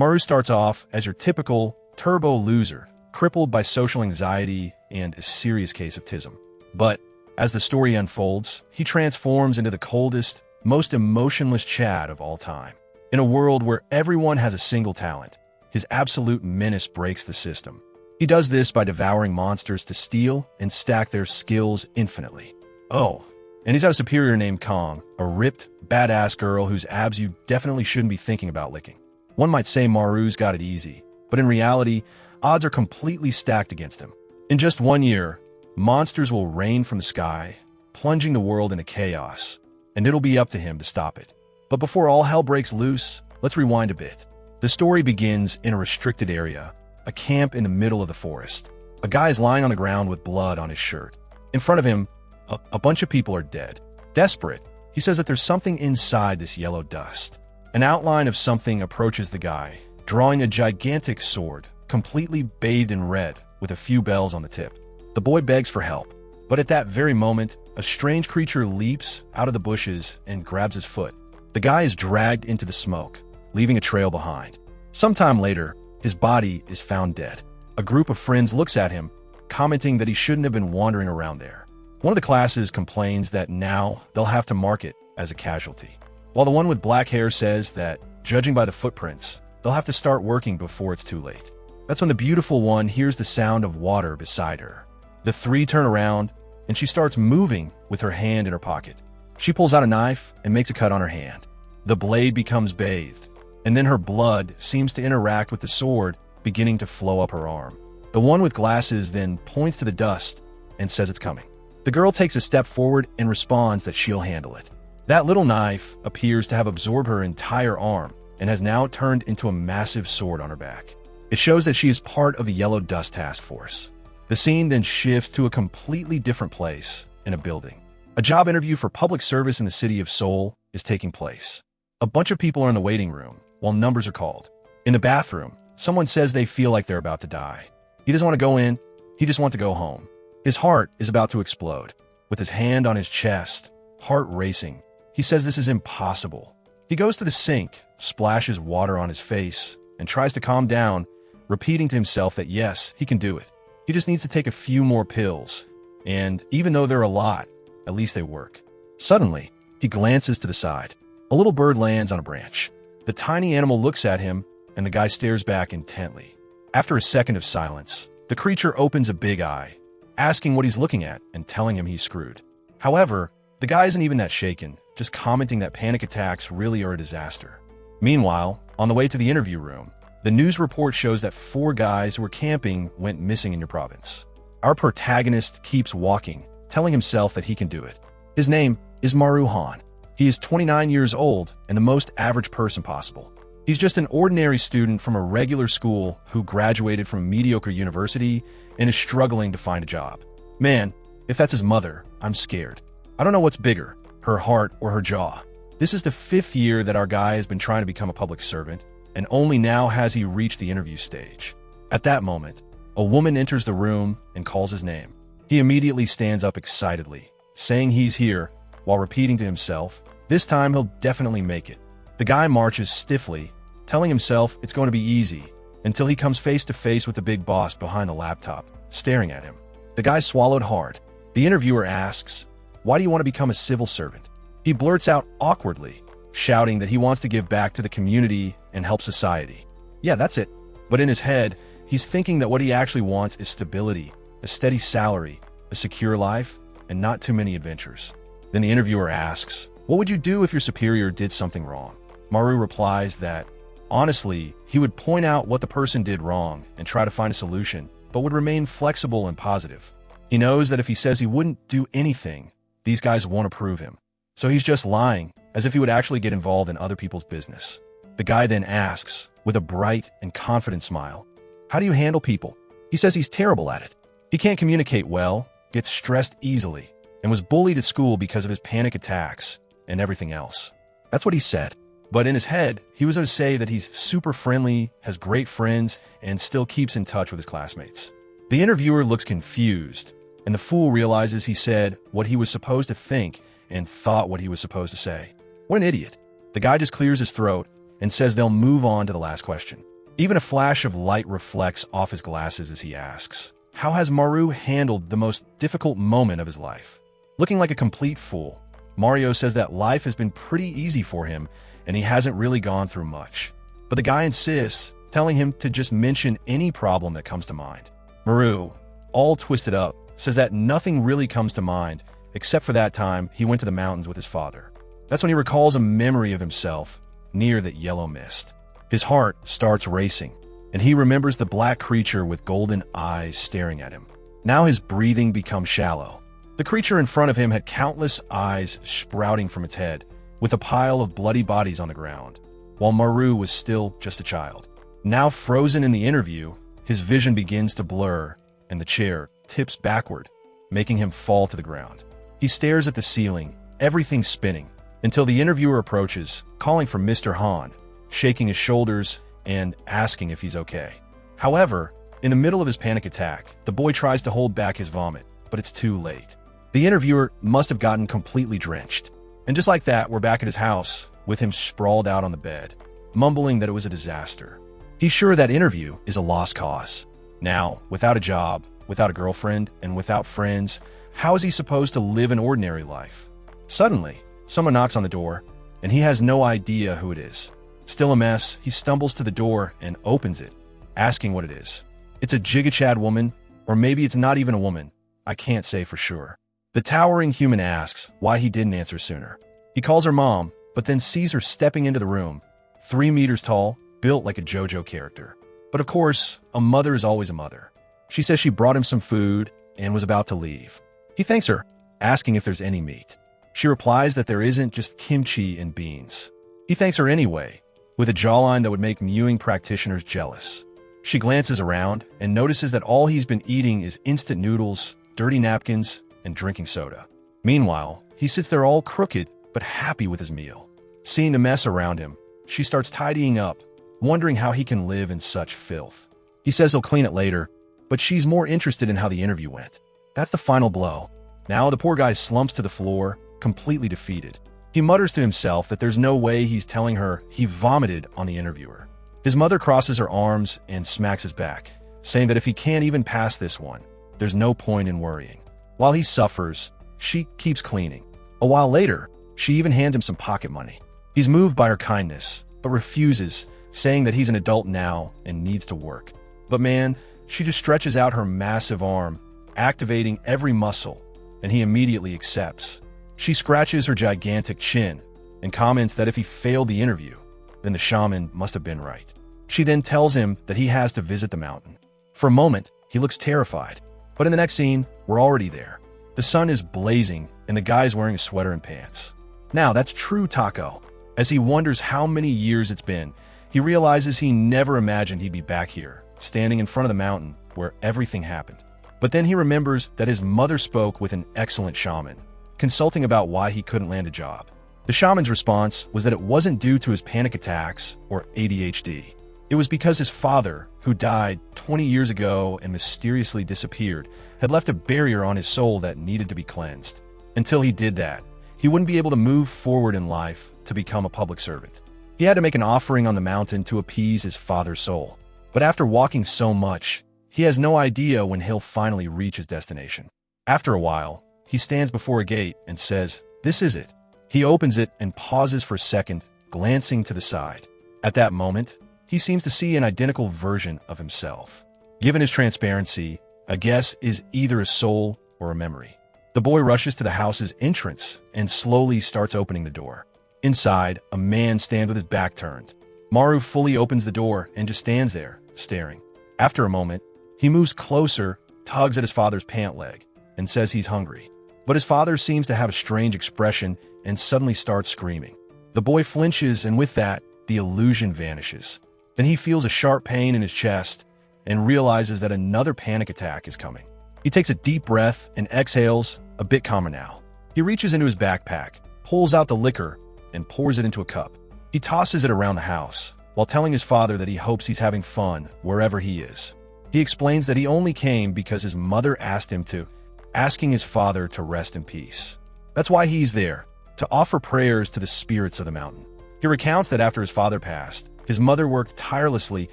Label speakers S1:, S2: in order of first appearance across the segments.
S1: Maru starts off as your typical turbo loser, crippled by social anxiety and a serious case of tism. But as the story unfolds, he transforms into the coldest, most emotionless Chad of all time. In a world where everyone has a single talent, his absolute menace breaks the system. He does this by devouring monsters to steal and stack their skills infinitely. Oh, and he's got a superior named Kong, a ripped, badass girl whose abs you definitely shouldn't be thinking about licking. One might say Maru's got it easy, but in reality, odds are completely stacked against him. In just 1 year, monsters will rain from the sky, plunging the world into chaos, and it'll be up to him to stop it. But before all hell breaks loose, let's rewind a bit. The story begins in a restricted area, a camp in the middle of the forest. A guy is lying on the ground with blood on his shirt. In front of him, a bunch of people are dead. Desperate, he says that there's something inside this yellow dust. An outline of something approaches the guy, drawing a gigantic sword, completely bathed in red, with a few bells on the tip. The boy begs for help, but at that very moment, a strange creature leaps out of the bushes and grabs his foot. The guy is dragged into the smoke, leaving a trail behind. Sometime later, his body is found dead. A group of friends looks at him, commenting that he shouldn't have been wandering around there. One of the classes complains that now they'll have to mark it as a casualty, while the one with black hair says that, judging by the footprints, they'll have to start working before it's too late. That's when the beautiful one hears the sound of water beside her. The three turn around, and she starts moving with her hand in her pocket. She pulls out a knife and makes a cut on her hand. The blade becomes bathed, and then her blood seems to interact with the sword, beginning to flow up her arm. The one with glasses then points to the dust and says it's coming. The girl takes a step forward and responds that she'll handle it. That little knife appears to have absorbed her entire arm and has now turned into a massive sword on her back. It shows that she is part of the Yellow Dust Task Force. The scene then shifts to a completely different place in a building. A job interview for public service in the city of Seoul is taking place. A bunch of people are in the waiting room while numbers are called. In the bathroom, someone says they feel like they're about to die. He doesn't want to go in, he just wants to go home. His heart is about to explode. With his hand on his chest, heart racing, he says this is impossible. He goes to the sink, splashes water on his face, and tries to calm down, repeating to himself that yes, he can do it. He just needs to take a few more pills, and even though they're a lot, at least they work. Suddenly, he glances to the side. A little bird lands on a branch. The tiny animal looks at him, and the guy stares back intently. After a second of silence, the creature opens a big eye, asking what he's looking at and telling him he's screwed. However, the guy isn't even that shaken, just commenting that panic attacks really are a disaster. Meanwhile, on the way to the interview room, the news report shows that 4 guys who were camping went missing in your province. Our protagonist keeps walking, telling himself that he can do it. His name is Maru Han. He is 29 years old and the most average person possible. He's just an ordinary student from a regular school who graduated from a mediocre university and is struggling to find a job. Man, if that's his mother, I'm scared. I don't know what's bigger, her heart or her jaw. This is the 5th year that our guy has been trying to become a public servant, and only now has he reached the interview stage. At that moment, a woman enters the room and calls his name. He immediately stands up excitedly, saying he's here, while repeating to himself, this time he'll definitely make it. The guy marches stiffly, telling himself it's going to be easy, until he comes face to face with the big boss behind the laptop, staring at him. The guy swallowed hard. The interviewer asks, "Why do you want to become a civil servant?" He blurts out awkwardly, shouting that he wants to give back to the community and help society. Yeah, that's it. But in his head, he's thinking that what he actually wants is stability, a steady salary, a secure life, and not too many adventures. Then the interviewer asks, "What would you do if your superior did something wrong?" Maru replies that, honestly, he would point out what the person did wrong and try to find a solution, but would remain flexible and positive. He knows that if he says he wouldn't do anything, these guys won't approve him. So he's just lying, as if he would actually get involved in other people's business. The guy then asks, with a bright and confident smile, "How do you handle people?" He says he's terrible at it. He can't communicate well, gets stressed easily, and was bullied at school because of his panic attacks and everything else. That's what he said. But in his head, he was going to say that he's super friendly, has great friends, and still keeps in touch with his classmates. The interviewer looks confused, and the fool realizes he said what he was supposed to think and thought what he was supposed to say. What an idiot. The guy just clears his throat and says they'll move on to the last question. Even a flash of light reflects off his glasses as he asks, how has Maru handled the most difficult moment of his life? Looking like a complete fool, Mario says that life has been pretty easy for him and he hasn't really gone through much. But the guy insists, telling him to just mention any problem that comes to mind. Maru, all twisted up, says that nothing really comes to mind except for that time he went to the mountains with his father. That's when he recalls a memory of himself near that yellow mist. His heart starts racing, and he remembers the black creature with golden eyes staring at him. Now his breathing becomes shallow. The creature in front of him had countless eyes sprouting from its head, with a pile of bloody bodies on the ground, while Maru was still just a child. Now frozen in the interview, his vision begins to blur, and the chair tips backward, making him fall to the ground. He stares at the ceiling, everything spinning, until the interviewer approaches, calling for Mr. Han, shaking his shoulders and asking if he's okay. However, in the middle of his panic attack, the boy tries to hold back his vomit, but it's too late. The interviewer must have gotten completely drenched. And just like that, we're back at his house, with him sprawled out on the bed, mumbling that it was a disaster. He's sure that interview is a lost cause. Now, without a job, without a girlfriend, and without friends, how is he supposed to live an ordinary life? Suddenly, someone knocks on the door, and he has no idea who it is. Still a mess, he stumbles to the door and opens it, asking what it is. It's a Jigachad woman, or maybe it's not even a woman. I can't say for sure. The towering human asks why he didn't answer sooner. He calls her mom, but then sees her stepping into the room, 3 meters tall, built like a JoJo character. But of course, a mother is always a mother. She says she brought him some food and was about to leave. He thanks her, asking if there's any meat. She replies that there isn't, just kimchi and beans. He thanks her anyway, with a jawline that would make mewing practitioners jealous. She glances around and notices that all he's been eating is instant noodles, dirty napkins, and drinking soda. Meanwhile, he sits there all crooked but happy with his meal. Seeing the mess around him, she starts tidying up, wondering how he can live in such filth. He says he'll clean it later, but she's more interested in how the interview went. That's the final blow. Now the poor guy slumps to the floor, completely defeated. He mutters to himself that there's no way he's telling her he vomited on the interviewer. His mother crosses her arms and smacks his back, saying that if he can't even pass this one, there's no point in worrying. While he suffers, she keeps cleaning. A while later, she even hands him some pocket money. He's moved by her kindness, but refuses, saying that he's an adult now and needs to work. But man, she just stretches out her massive arm, activating every muscle, and he immediately accepts. She scratches her gigantic chin and comments that if he failed the interview, then the shaman must have been right. She then tells him that he has to visit the mountain. For a moment, he looks terrified, but in the next scene, we're already there. The sun is blazing, and the guy's wearing a sweater and pants. Now, that's true taco. As he wonders how many years it's been, he realizes he never imagined he'd be back here, standing in front of the mountain where everything happened. But then he remembers that his mother spoke with an excellent shaman, consulting about why he couldn't land a job. The shaman's response was that it wasn't due to his panic attacks or ADHD. It was because his father, who died 20 years ago and mysteriously disappeared, had left a barrier on his soul that needed to be cleansed. Until he did that, he wouldn't be able to move forward in life to become a public servant. He had to make an offering on the mountain to appease his father's soul. But after walking so much, he has no idea when he'll finally reach his destination. After a while, he stands before a gate and says, "This is it." He opens it and pauses for a second, glancing to the side. At that moment, he seems to see an identical version of himself. Given his transparency, a guess is either a soul or a memory. The boy rushes to the house's entrance and slowly starts opening the door. Inside, a man stands with his back turned. Maru fully opens the door and just stands there, staring. After a moment, he moves closer, tugs at his father's pant leg, and says he's hungry. But his father seems to have a strange expression and suddenly starts screaming. The boy flinches, and with that, the illusion vanishes. Then he feels a sharp pain in his chest and realizes that another panic attack is coming. He takes a deep breath and exhales, a bit calmer now. He reaches into his backpack, pulls out the liquor, and pours it into a cup. He tosses it around the house, while telling his father that he hopes he's having fun wherever he is. He explains that he only came because his mother asked him to, asking his father to rest in peace. That's why he's there, to offer prayers to the spirits of the mountain. He recounts that after his father passed, his mother worked tirelessly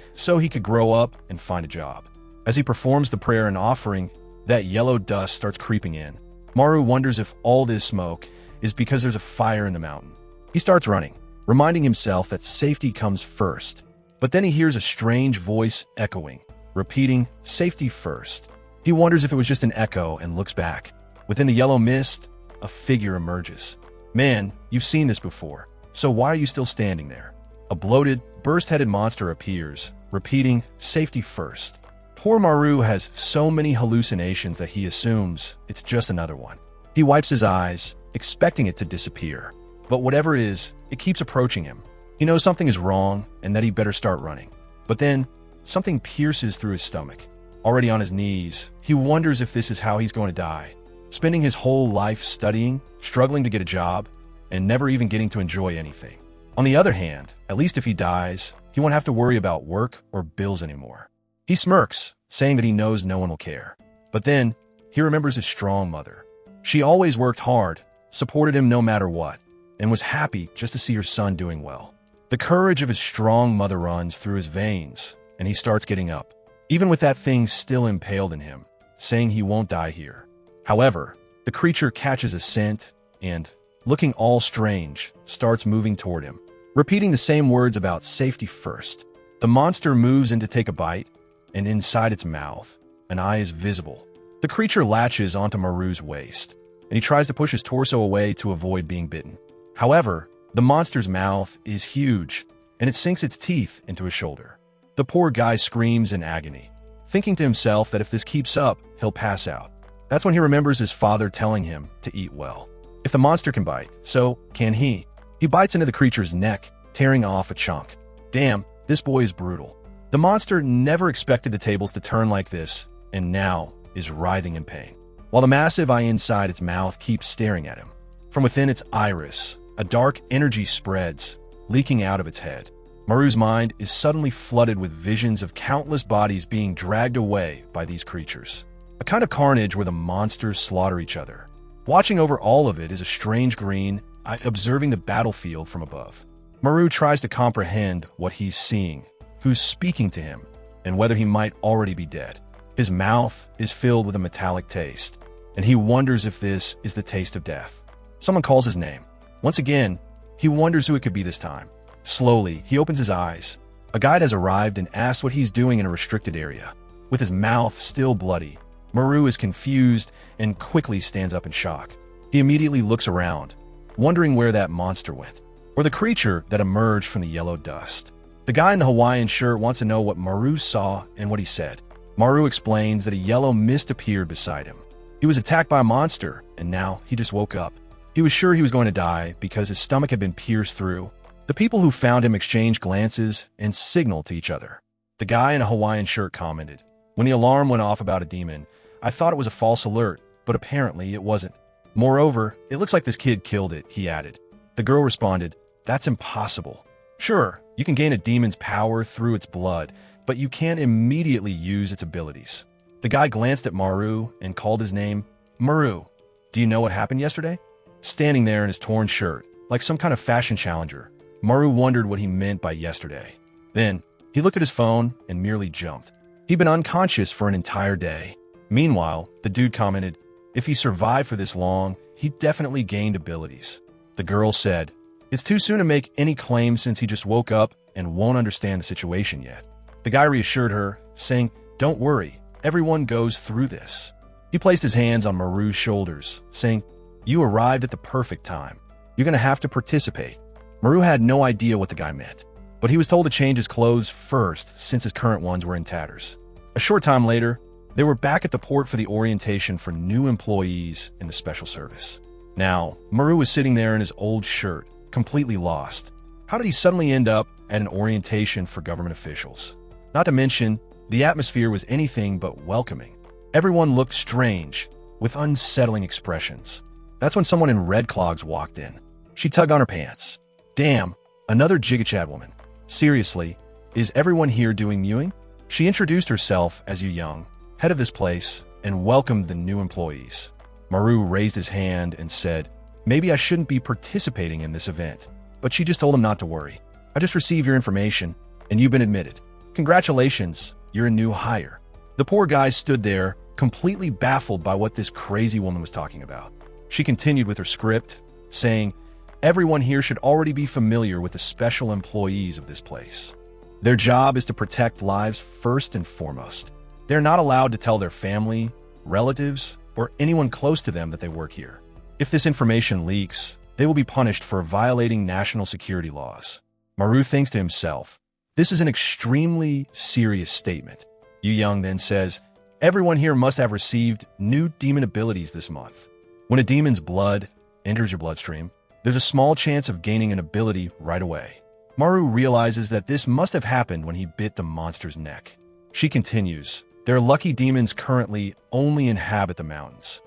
S1: so he could grow up and find a job. As he performs the prayer and offering, that yellow dust starts creeping in. Maru wonders if all this smoke is because there's a fire in the mountain. He starts running, reminding himself that safety comes first. But then he hears a strange voice echoing, repeating, "Safety first." He wonders if it was just an echo and looks back. Within the yellow mist, a figure emerges. "Man, you've seen this before, so why are you still standing there?" A bloated, burst-headed monster appears, repeating, "Safety first." Poor Maru has so many hallucinations that he assumes it's just another one. He wipes his eyes, expecting it to disappear. But whatever it is, it keeps approaching him. He knows something is wrong and that he better start running. But then, something pierces through his stomach. Already on his knees, he wonders if this is how he's going to die. Spending his whole life studying, struggling to get a job, and never even getting to enjoy anything. On the other hand, at least if he dies, he won't have to worry about work or bills anymore. He smirks, saying that he knows no one will care. But then, he remembers his strong mother. She always worked hard, supported him no matter what, and was happy just to see her son doing well. The courage of his strong mother runs through his veins, and he starts getting up, even with that thing still impaled in him, saying he won't die here. However, the creature catches a scent and, looking all strange, starts moving toward him, repeating the same words about safety first. The monster moves in to take a bite, and inside its mouth, an eye is visible. The creature latches onto Maru's waist, and he tries to push his torso away to avoid being bitten. However, the monster's mouth is huge, and it sinks its teeth into his shoulder. The poor guy screams in agony, thinking to himself that if this keeps up, he'll pass out. That's when he remembers his father telling him to eat well. If the monster can bite, so can he. He bites into the creature's neck, tearing off a chunk. Damn, this boy is brutal. The monster never expected the tables to turn like this, and now is writhing in pain, while the massive eye inside its mouth keeps staring at him. From within its iris, a dark energy spreads, leaking out of its head. Maru's mind is suddenly flooded with visions of countless bodies being dragged away by these creatures. A kind of carnage where the monsters slaughter each other. Watching over all of it is a strange green eye observing the battlefield from above. Maru tries to comprehend what he's seeing, who's speaking to him, and whether he might already be dead. His mouth is filled with a metallic taste, and he wonders if this is the taste of death. Someone calls his name. Once again, he wonders who it could be this time. Slowly, he opens his eyes. A guide has arrived and asks what he's doing in a restricted area. With his mouth still bloody, Maru is confused and quickly stands up in shock. He immediately looks around, wondering where that monster went, or the creature that emerged from the yellow dust. The guy in the Hawaiian shirt wants to know what Maru saw and what he said. Maru explains that a yellow mist appeared beside him. He was attacked by a monster, and now he just woke up. He was sure he was going to die because his stomach had been pierced through. The people who found him exchanged glances and signaled to each other. The guy in a Hawaiian shirt commented, "When the alarm went off about a demon, I thought it was a false alert, but apparently it wasn't. Moreover, it looks like this kid killed it," he added. The girl responded, "That's impossible. Sure, you can gain a demon's power through its blood, but you can't immediately use its abilities." The guy glanced at Maru and called his name. "Maru, do you know what happened yesterday?" Standing there in his torn shirt, like some kind of fashion challenger, Maru wondered what he meant by yesterday. Then, he looked at his phone and merely jumped. He'd been unconscious for an entire day. Meanwhile, the dude commented, "If he survived for this long, he definitely gained abilities." The girl said, "It's too soon to make any claims since he just woke up and won't understand the situation yet." The guy reassured her, saying, "Don't worry, everyone goes through this." He placed his hands on Maru's shoulders, saying, "You arrived at the perfect time. You're going to have to participate." Maru had no idea what the guy meant, but he was told to change his clothes first since his current ones were in tatters. A short time later, they were back at the port for the orientation for new employees in the special service. Now, Maru was sitting there in his old shirt, completely lost. How did he suddenly end up at an orientation for government officials? Not to mention, the atmosphere was anything but welcoming. Everyone looked strange, with unsettling expressions. That's when someone in red clogs walked in. She tugged on her pants. Damn, another Jigachad woman. Seriously, is everyone here doing mewing? She introduced herself as Yu Young, head of this place, and welcomed the new employees. Maru raised his hand and said, "Maybe I shouldn't be participating in this event." but she just told him not to worry. I just received your information, and you've been admitted. Congratulations, you're a new hire. The poor guy stood there, completely baffled by what this crazy woman was talking about. She continued with her script, saying, everyone here should already be familiar with the special employees of this place. Their job is to protect lives first and foremost. They're not allowed to tell their family, relatives, or anyone close to them that they work here. If this information leaks, they will be punished for violating national security laws. Maru thinks to himself, this is an extremely serious statement. Yu Young then says, everyone here must have received new demon abilities this month. When a demon's blood enters your bloodstream, there's a small chance of gaining an ability right away. Maru realizes that this must have happened when he bit the monster's neck. She continues, their lucky demons currently only inhabit the mountains.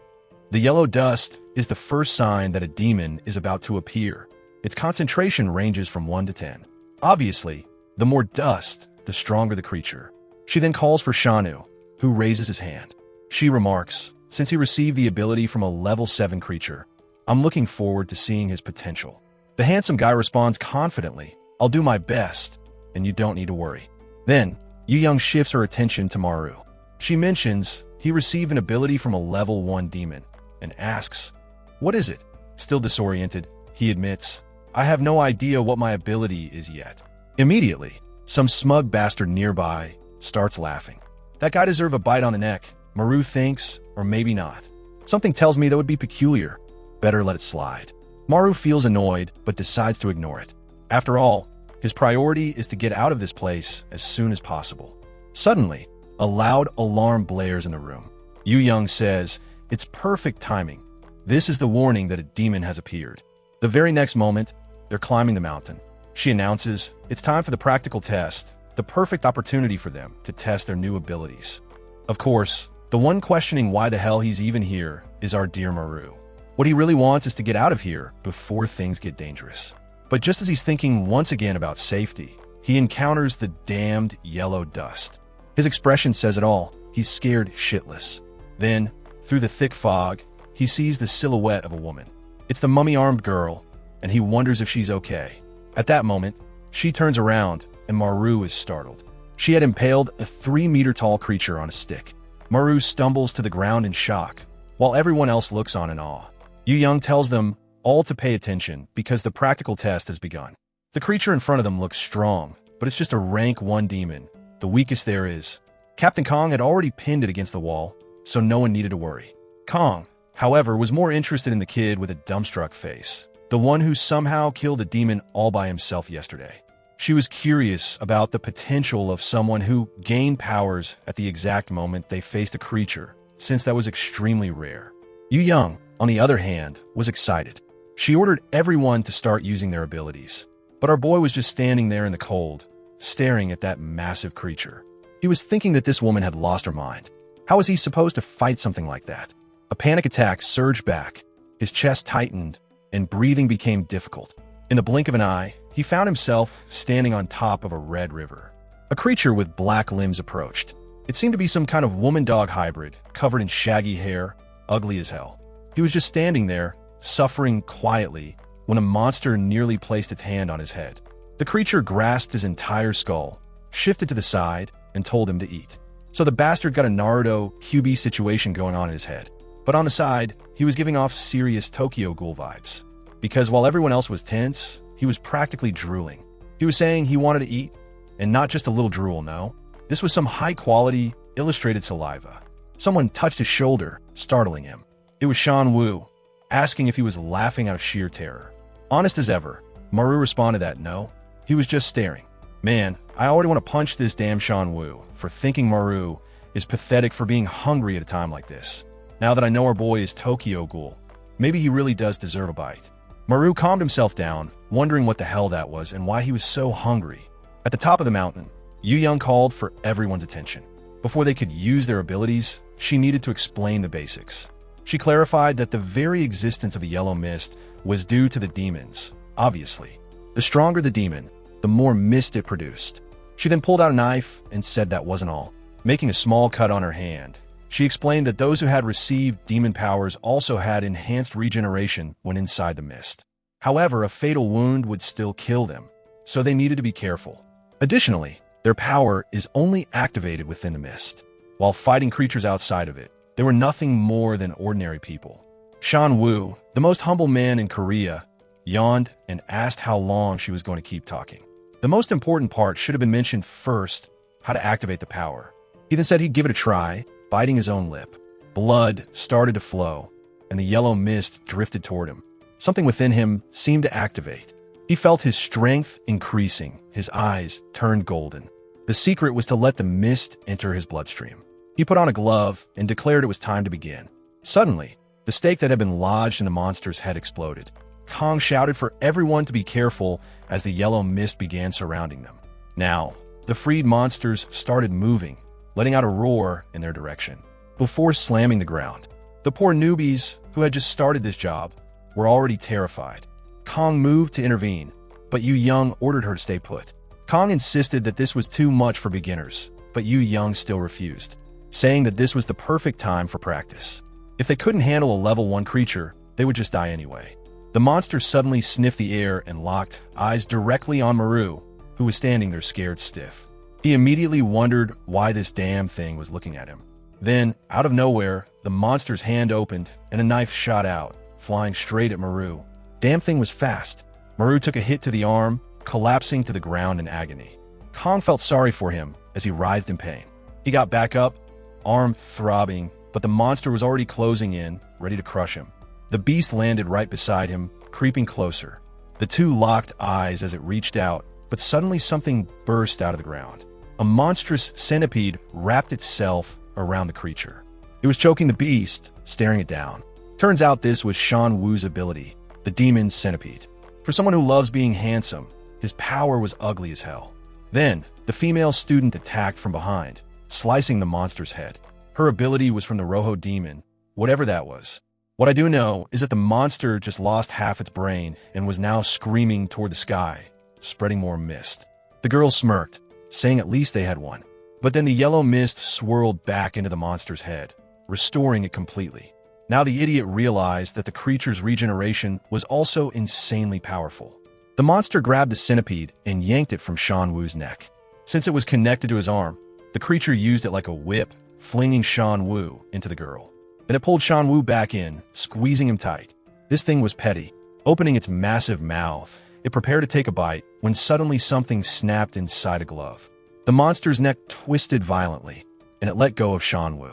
S1: The yellow dust is the first sign that a demon is about to appear. Its concentration ranges from 1 to 10. Obviously, the more dust, the stronger the creature. She then calls for Shanu, who raises his hand. She remarks, since he received the ability from a level 7 creature, I'm looking forward to seeing his potential. The handsome guy responds confidently, I'll do my best, and you don't need to worry. Then, Yu Young shifts her attention to Maru. She mentions he received an ability from a level 1 demon, and asks, what is it? Still disoriented, he admits, I have no idea what my ability is yet. Immediately, some smug bastard nearby starts laughing. That guy deserves a bite on the neck, Maru thinks, or maybe not. Something tells me that would be peculiar. Better let it slide. Maru feels annoyed, but decides to ignore it. After all, his priority is to get out of this place as soon as possible. Suddenly, a loud alarm blares in the room. Yu Young says, it's perfect timing. This is the warning that a demon has appeared. The very next moment, they're climbing the mountain. She announces, it's time for the practical test, the perfect opportunity for them to test their new abilities. Of course, the one questioning why the hell he's even here is our dear Maru. What he really wants is to get out of here before things get dangerous. But just as he's thinking once again about safety, he encounters the damned yellow dust. His expression says it all. He's scared shitless. Then, through the thick fog, he sees the silhouette of a woman. It's the mummy-armed girl, and he wonders if she's okay. At that moment, she turns around, and Maru is startled. She had impaled a 3-meter-tall creature on a stick. Maru stumbles to the ground in shock, while everyone else looks on in awe. Yu Young tells them all to pay attention because the practical test has begun. The creature in front of them looks strong, but it's just a rank 1 demon, the weakest there is. Captain Kong had already pinned it against the wall, so no one needed to worry. Kong, however, was more interested in the kid with a dumbstruck face, the one who somehow killed a demon all by himself yesterday. She was curious about the potential of someone who gained powers at the exact moment they faced a creature, since that was extremely rare. Yu Young, on the other hand, was excited. She ordered everyone to start using their abilities, but our boy was just standing there in the cold, staring at that massive creature. He was thinking that this woman had lost her mind. How was he supposed to fight something like that? A panic attack surged back, his chest tightened, and breathing became difficult. In the blink of an eye, he found himself standing on top of a red river. A creature with black limbs approached. It seemed to be some kind of woman-dog hybrid, covered in shaggy hair, ugly as hell. He was just standing there, suffering quietly, when a monster nearly placed its hand on his head. The creature grasped his entire skull, shifted to the side, and told him to eat. So the bastard got a Naruto QB situation going on in his head. But on the side, he was giving off serious Tokyo Ghoul vibes. Because while everyone else was tense, he was practically drooling. He was saying he wanted to eat, and not just a little drool, no. This was some high-quality, illustrated saliva. Someone touched his shoulder, startling him. It was Shan Wu, asking if he was laughing out of sheer terror. Honest as ever, Maru responded that no, he was just staring. Man, I already want to punch this damn Shan Wu for thinking Maru is pathetic for being hungry at a time like this. Now that I know our boy is Tokyo Ghoul, maybe he really does deserve a bite. Maru calmed himself down, wondering what the hell that was and why he was so hungry. At the top of the mountain, Yu Young called for everyone's attention. Before they could use their abilities, she needed to explain the basics. She clarified that the very existence of the yellow mist was due to the demons, obviously. The stronger the demon, the more mist it produced. She then pulled out a knife and said that wasn't all. Making a small cut on her hand, she explained that those who had received demon powers also had enhanced regeneration when inside the mist. However, a fatal wound would still kill them, so they needed to be careful. Additionally, their power is only activated within the mist. While fighting creatures outside of it, they were nothing more than ordinary people. Shan Wu, the most humble man in Korea, yawned and asked how long she was going to keep talking. The most important part should have been mentioned first, how to activate the power. He then said he'd give it a try, biting his own lip. Blood started to flow, and the yellow mist drifted toward him. Something within him seemed to activate. He felt his strength increasing, his eyes turned golden. The secret was to let the mist enter his bloodstream. He put on a glove and declared it was time to begin. Suddenly, the stake that had been lodged in the monster's head exploded. Kong shouted for everyone to be careful as the yellow mist began surrounding them. Now, the freed monsters started moving, letting out a roar in their direction, before slamming the ground. The poor newbies, who had just started this job, were already terrified. Kong moved to intervene, but Yu Young ordered her to stay put. Kong insisted that this was too much for beginners, but Yu Young still refused, saying that this was the perfect time for practice. If they couldn't handle a level 1 creature, they would just die anyway. The monster suddenly sniffed the air and locked eyes directly on Maru, who was standing there scared stiff. He immediately wondered why this damn thing was looking at him. Then, out of nowhere, the monster's hand opened and a knife shot out, flying straight at Maru. Damn thing was fast. Maru took a hit to the arm, collapsing to the ground in agony. Kong felt sorry for him as he writhed in pain. He got back up, arm throbbing, but the monster was already closing in, ready to crush him. The beast landed right beside him, creeping closer. The two locked eyes as it reached out, but suddenly something burst out of the ground. A monstrous centipede wrapped itself around the creature. It was choking the beast, staring it down. Turns out this was Shan Wu's ability, the demon centipede. For someone who loves being handsome, his power was ugly as hell. Then, the female student attacked from behind, slicing the monster's head. Her ability was from the Rojo demon, whatever that was. What I do know is that the monster just lost half its brain and was now screaming toward the sky, spreading more mist. The girl smirked, saying at least they had one. But then the yellow mist swirled back into the monster's head, restoring it completely. Now the idiot realized that the creature's regeneration was also insanely powerful. The monster grabbed the centipede and yanked it from Shan Wu's neck. Since it was connected to his arm, the creature used it like a whip, flinging Shan Wu into the girl. Then it pulled Shan Wu back in, squeezing him tight. This thing was petty. Opening its massive mouth, it prepared to take a bite when suddenly something snapped inside a glove. The monster's neck twisted violently, and it let go of Shan Wu.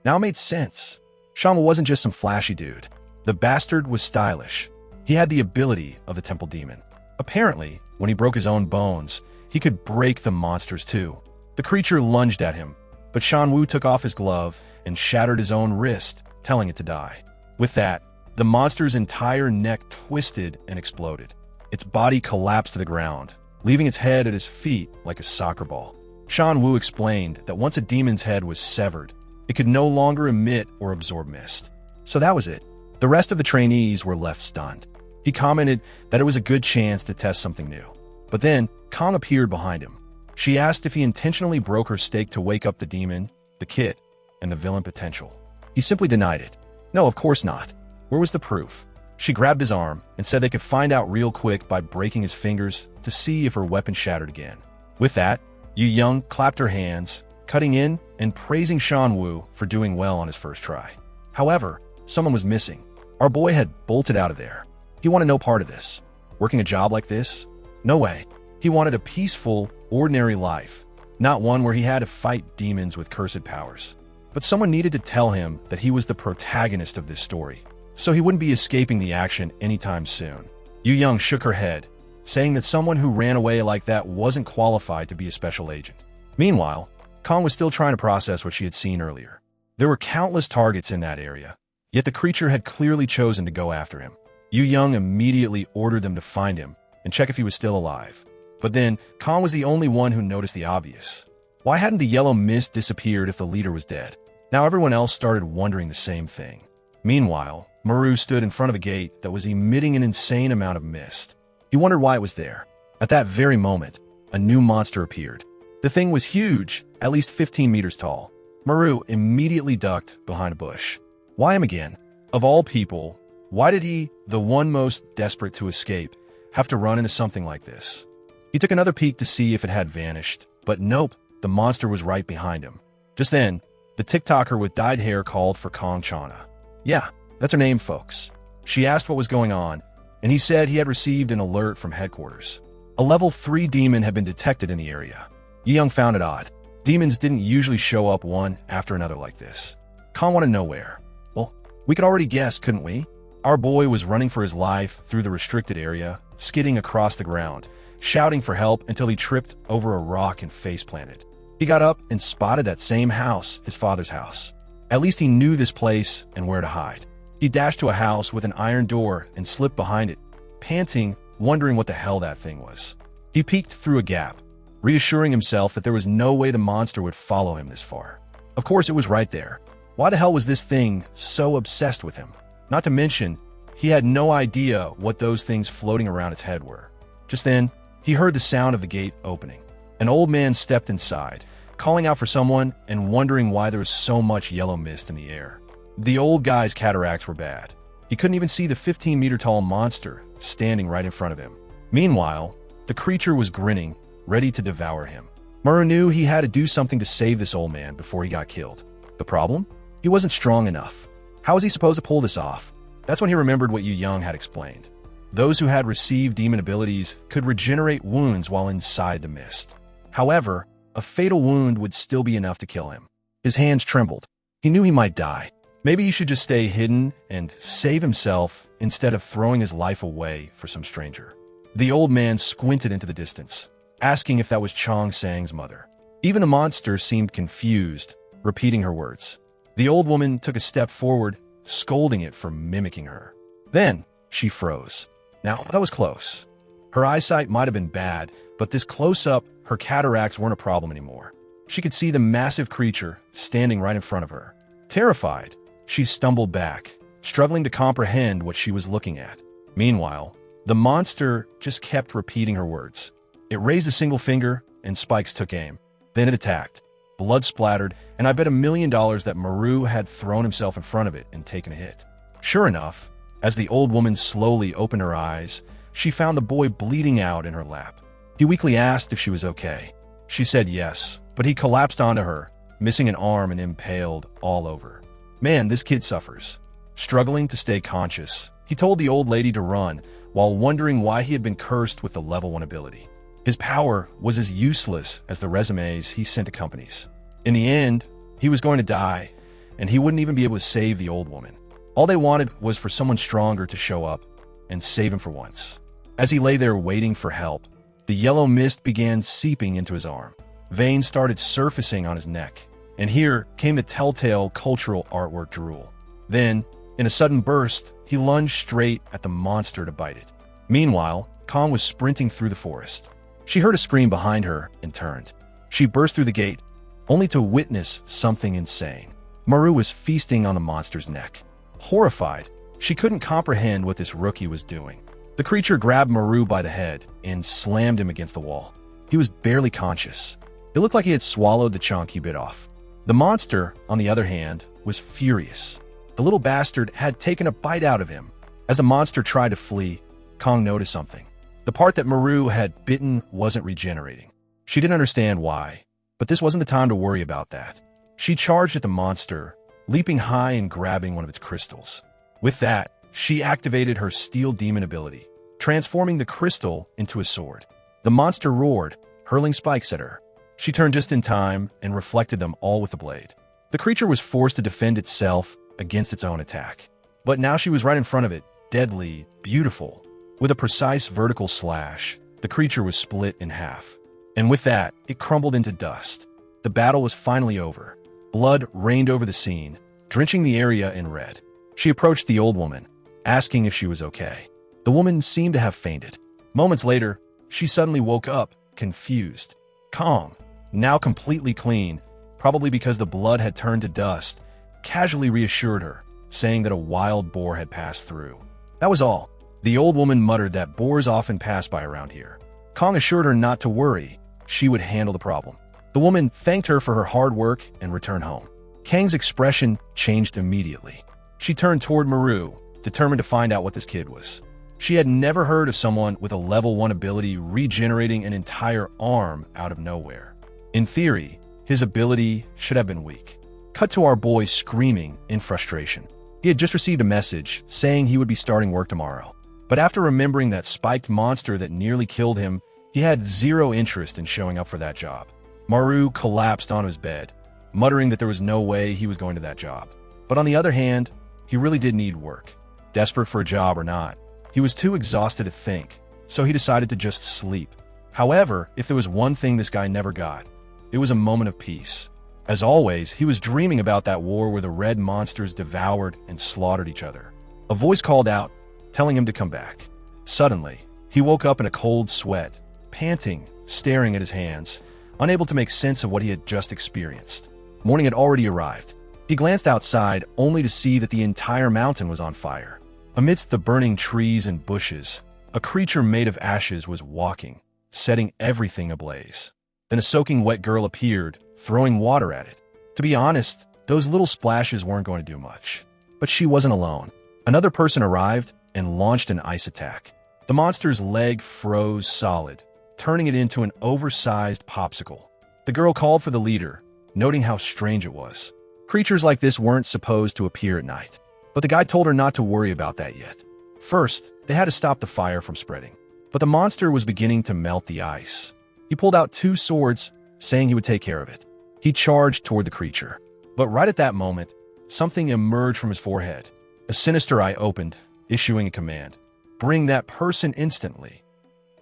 S1: Now it made sense. Shan Wu wasn't just some flashy dude. The bastard was stylish. He had the ability of the temple demon. Apparently, when he broke his own bones, he could break the monsters too. The creature lunged at him, but Shan Wu took off his glove and shattered his own wrist, telling it to die. With that, the monster's entire neck twisted and exploded. Its body collapsed to the ground, leaving its head at his feet like a soccer ball. Shan Wu explained that once a demon's head was severed, it could no longer emit or absorb mist. So that was it. The rest of the trainees were left stunned. He commented that it was a good chance to test something new. But then, Kong appeared behind him. She asked if he intentionally broke her stake to wake up the demon, the kit, and the villain potential. He simply denied it. No, of course not. Where was the proof? She grabbed his arm and said they could find out real quick by breaking his fingers to see if her weapon shattered again. With that, Yu Young clapped her hands, cutting in and praising Shan Wu for doing well on his first try. However, someone was missing. Our boy had bolted out of there. He wanted no part of this. Working a job like this? No way. He wanted a peaceful, ordinary life, not one where he had to fight demons with cursed powers. But someone needed to tell him that he was the protagonist of this story, so he wouldn't be escaping the action anytime soon. Yu Young shook her head, saying that someone who ran away like that wasn't qualified to be a special agent. Meanwhile, Kong was still trying to process what she had seen earlier. There were countless targets in that area, yet the creature had clearly chosen to go after him. Yu Young immediately ordered them to find him and check if he was still alive. But then, Kong was the only one who noticed the obvious. Why hadn't the yellow mist disappeared if the leader was dead? Now everyone else started wondering the same thing. Meanwhile, Maru stood in front of a gate that was emitting an insane amount of mist. He wondered why it was there. At that very moment, a new monster appeared. The thing was huge, at least 15 meters tall. Maru immediately ducked behind a bush. Why him again? Of all people, Why did he, the one most desperate to escape, have to run into something like this? He took another peek to see if it had vanished, but nope, the monster was right behind him. Just then, the TikToker with dyed hair called for Kong Chana. Yeah, that's her name, folks. She asked what was going on, and he said he had received an alert from headquarters. A level 3 demon had been detected in the area. Young found it odd. Demons didn't usually show up one after another like this. Kong wanted to know where. Well, we could already guess, couldn't we? Our boy was running for his life through the restricted area, skidding across the ground, shouting for help until he tripped over a rock and face-planted. He got up and spotted that same house, his father's house. At least he knew this place and where to hide. He dashed to a house with an iron door and slipped behind it, panting, wondering what the hell that thing was. He peeked through a gap, reassuring himself that there was no way the monster would follow him this far. Of course, it was right there. Why the hell was this thing so obsessed with him? Not to mention, he had no idea what those things floating around its head were. Just then, he heard the sound of the gate opening. An old man stepped inside, calling out for someone and wondering why there was so much yellow mist in the air. The old guy's cataracts were bad. He couldn't even see the 15-meter-tall monster standing right in front of him. Meanwhile, the creature was grinning, ready to devour him. Muru knew he had to do something to save this old man before he got killed. The problem? He wasn't strong enough. How was he supposed to pull this off? That's when he remembered what Yu Young had explained. Those who had received demon abilities could regenerate wounds while inside the mist. However, a fatal wound would still be enough to kill him. His hands trembled. He knew he might die. Maybe he should just stay hidden and save himself instead of throwing his life away for some stranger. The old man squinted into the distance, asking if that was Chong Sang's mother. Even the monster seemed confused, repeating her words. The old woman took a step forward, scolding it for mimicking her. Then, she froze. Now, that was close. Her eyesight might have been bad, but this close-up, her cataracts weren't a problem anymore. She could see the massive creature standing right in front of her. Terrified, she stumbled back, struggling to comprehend what she was looking at. Meanwhile, the monster just kept repeating her words. It raised a single finger, and Spikes took aim. Then it attacked. Blood splattered, and I bet $1 million that Muru had thrown himself in front of it and taken a hit. Sure enough, as the old woman slowly opened her eyes, she found the boy bleeding out in her lap. He weakly asked if she was okay. She said yes, but he collapsed onto her, missing an arm and impaled all over. Man, this kid suffers. Struggling to stay conscious, he told the old lady to run while wondering why he had been cursed with the level 1 ability. His power was as useless as the resumes he sent to companies. In the end, he was going to die, and he wouldn't even be able to save the old woman. All they wanted was for someone stronger to show up and save him for once. As he lay there waiting for help, the yellow mist began seeping into his arm. Veins started surfacing on his neck, and here came the telltale cultural artwork drool. Then, in a sudden burst, he lunged straight at the monster to bite it. Meanwhile, Kong was sprinting through the forest. She heard a scream behind her and turned. She burst through the gate, only to witness something insane. Muru was feasting on the monster's neck. Horrified, she couldn't comprehend what this rookie was doing. The creature grabbed Muru by the head and slammed him against the wall. He was barely conscious. It looked like he had swallowed the chunk he bit off. The monster, on the other hand, was furious. The little bastard had taken a bite out of him. As the monster tried to flee, Kong noticed something. The part that Muru had bitten wasn't regenerating. She didn't understand why, but this wasn't the time to worry about that. She charged at the monster, leaping high and grabbing one of its crystals. With that, she activated her steel demon ability, transforming the crystal into a sword. The monster roared, hurling spikes at her. She turned just in time and reflected them all with the blade. The creature was forced to defend itself against its own attack. But now she was right in front of it, deadly, beautiful. With a precise vertical slash, the creature was split in half. And with that, it crumbled into dust. The battle was finally over. Blood rained over the scene, drenching the area in red. She approached the old woman, asking if she was okay. The woman seemed to have fainted. Moments later, she suddenly woke up, confused. Kong, now completely clean, probably because the blood had turned to dust, casually reassured her, saying that a wild boar had passed through. That was all. The old woman muttered that boars often pass by around here. Kong assured her not to worry. She would handle the problem. The woman thanked her for her hard work and returned home. Kang's expression changed immediately. She turned toward Muru, determined to find out what this kid was. She had never heard of someone with a level 1 ability regenerating an entire arm out of nowhere. In theory, his ability should have been weak. Cut to our boy screaming in frustration. He had just received a message saying he would be starting work tomorrow. But after remembering that spiked monster that nearly killed him, he had zero interest in showing up for that job. Maru collapsed on his bed, muttering that there was no way he was going to that job. But on the other hand, he really did need work. Desperate for a job or not, he was too exhausted to think, so he decided to just sleep. However, if there was one thing this guy never got, it was a moment of peace. As always, he was dreaming about that war where the red monsters devoured and slaughtered each other. A voice called out, telling him to come back. Suddenly, he woke up in a cold sweat, panting, staring at his hands, unable to make sense of what he had just experienced. Morning had already arrived. He glanced outside only to see that the entire mountain was on fire. Amidst the burning trees and bushes, a creature made of ashes was walking, setting everything ablaze. Then a soaking wet girl appeared, throwing water at it. To be honest, those little splashes weren't going to do much. But she wasn't alone. Another person arrived and launched an ice attack. The monster's leg froze solid, turning it into an oversized popsicle. The girl called for the leader, noting how strange it was. Creatures like this weren't supposed to appear at night. But the guy told her not to worry about that yet. First, they had to stop the fire from spreading. But the monster was beginning to melt the ice. He pulled out 2 swords, saying he would take care of it. He charged toward the creature. But right at that moment, something emerged from his forehead. A sinister eye opened, issuing a command. Bring that person instantly.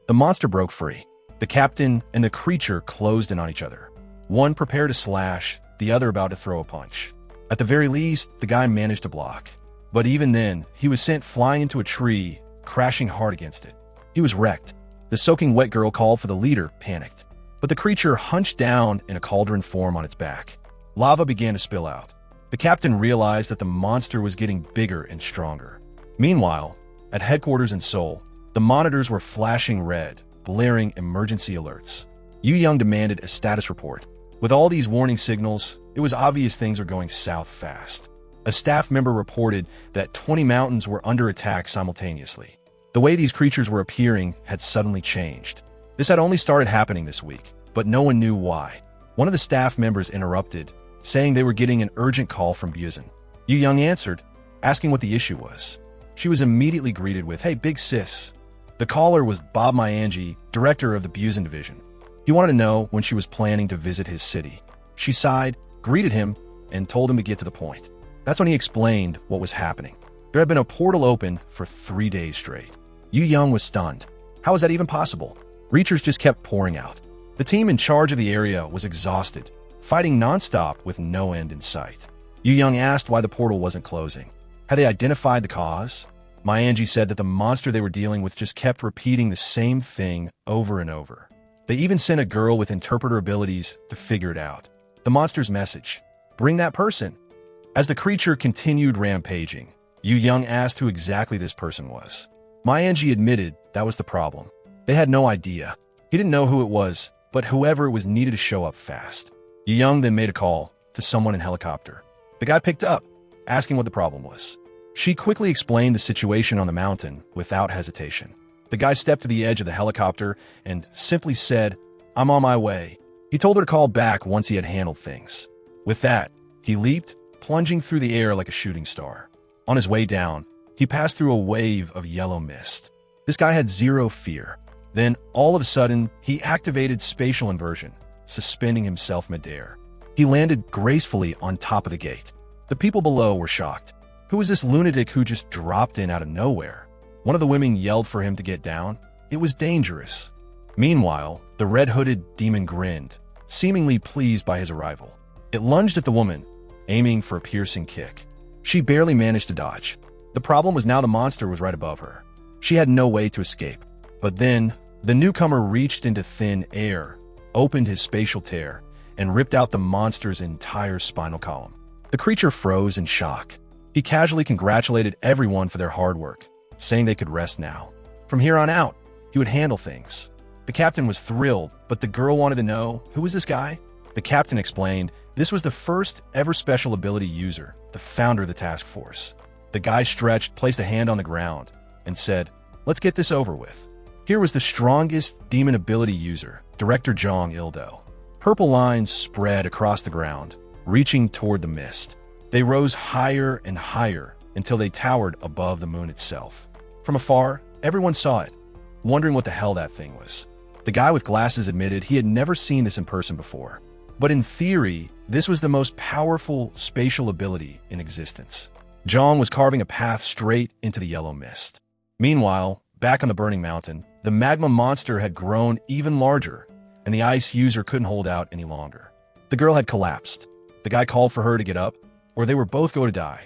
S1: The monster broke free. The captain and the creature closed in on each other. One prepared to slash, the other about to throw a punch. At the very least, the guy managed to block. But even then, he was sent flying into a tree, crashing hard against it. He was wrecked. The soaking wet girl called for the leader, panicked. But the creature hunched down in a cauldron form on its back. Lava began to spill out. The captain realized that the monster was getting bigger and stronger. Meanwhile, at headquarters in Seoul, the monitors were flashing red, blaring emergency alerts. Yu Young demanded a status report. With all these warning signals, it was obvious things were going south fast. A staff member reported that 20 mountains were under attack simultaneously. The way these creatures were appearing had suddenly changed. This had only started happening this week, but no one knew why. One of the staff members interrupted, saying they were getting an urgent call from Busan. Yu Young answered, asking what the issue was. She was immediately greeted with, "Hey, big sis." The caller was Bob Myanji, director of the Busan division. He wanted to know when she was planning to visit his city. She sighed, greeted him, and told him to get to the point. That's when he explained what was happening. There had been a portal open for 3 days straight. Yu Young was stunned. How was that even possible? Reachers just kept pouring out. The team in charge of the area was exhausted, fighting nonstop with no end in sight. Yu Young asked why the portal wasn't closing. Had they identified the cause? Myanji said that the monster they were dealing with just kept repeating the same thing over and over. They even sent a girl with interpreter abilities to figure it out. The monster's message: bring that person. As the creature continued rampaging, Yu Young asked who exactly this person was. Myanji admitted that was the problem. They had no idea. He didn't know who it was, but whoever it was needed to show up fast. Yu Young then made a call to someone in helicopter. The guy picked up, asking what the problem was. She quickly explained the situation on the mountain without hesitation. The guy stepped to the edge of the helicopter and simply said, "I'm on my way." He told her to call back once he had handled things. With that, he leaped, plunging through the air like a shooting star. On his way down, he passed through a wave of yellow mist. This guy had zero fear. Then, all of a sudden, he activated spatial inversion, suspending himself midair. He landed gracefully on top of the gate. The people below were shocked. Who was this lunatic who just dropped in out of nowhere? One of the women yelled for him to get down. It was dangerous. Meanwhile, the red-hooded demon grinned, seemingly pleased by his arrival. It lunged at the woman, aiming for a piercing kick. She barely managed to dodge. The problem was now the monster was right above her. She had no way to escape. But then, the newcomer reached into thin air, opened his spatial tear, and ripped out the monster's entire spinal column. The creature froze in shock. He casually congratulated everyone for their hard work, saying they could rest now. From here on out, he would handle things. The captain was thrilled, but the girl wanted to know, who was this guy? The captain explained this was the first ever special ability user, the founder of the task force. The guy stretched, placed a hand on the ground, and said, "Let's get this over with." Here was the strongest demon ability user, Director Jong Il-do. Purple lines spread across the ground, reaching toward the mist. They rose higher and higher until they towered above the moon itself. From afar, everyone saw it, wondering what the hell that thing was. The guy with glasses admitted he had never seen this in person before. But in theory, this was the most powerful spatial ability in existence. Jong was carving a path straight into the yellow mist. Meanwhile, back on the burning mountain, the magma monster had grown even larger, and the ice user couldn't hold out any longer. The girl had collapsed. The guy called for her to get up, or they were both going to die.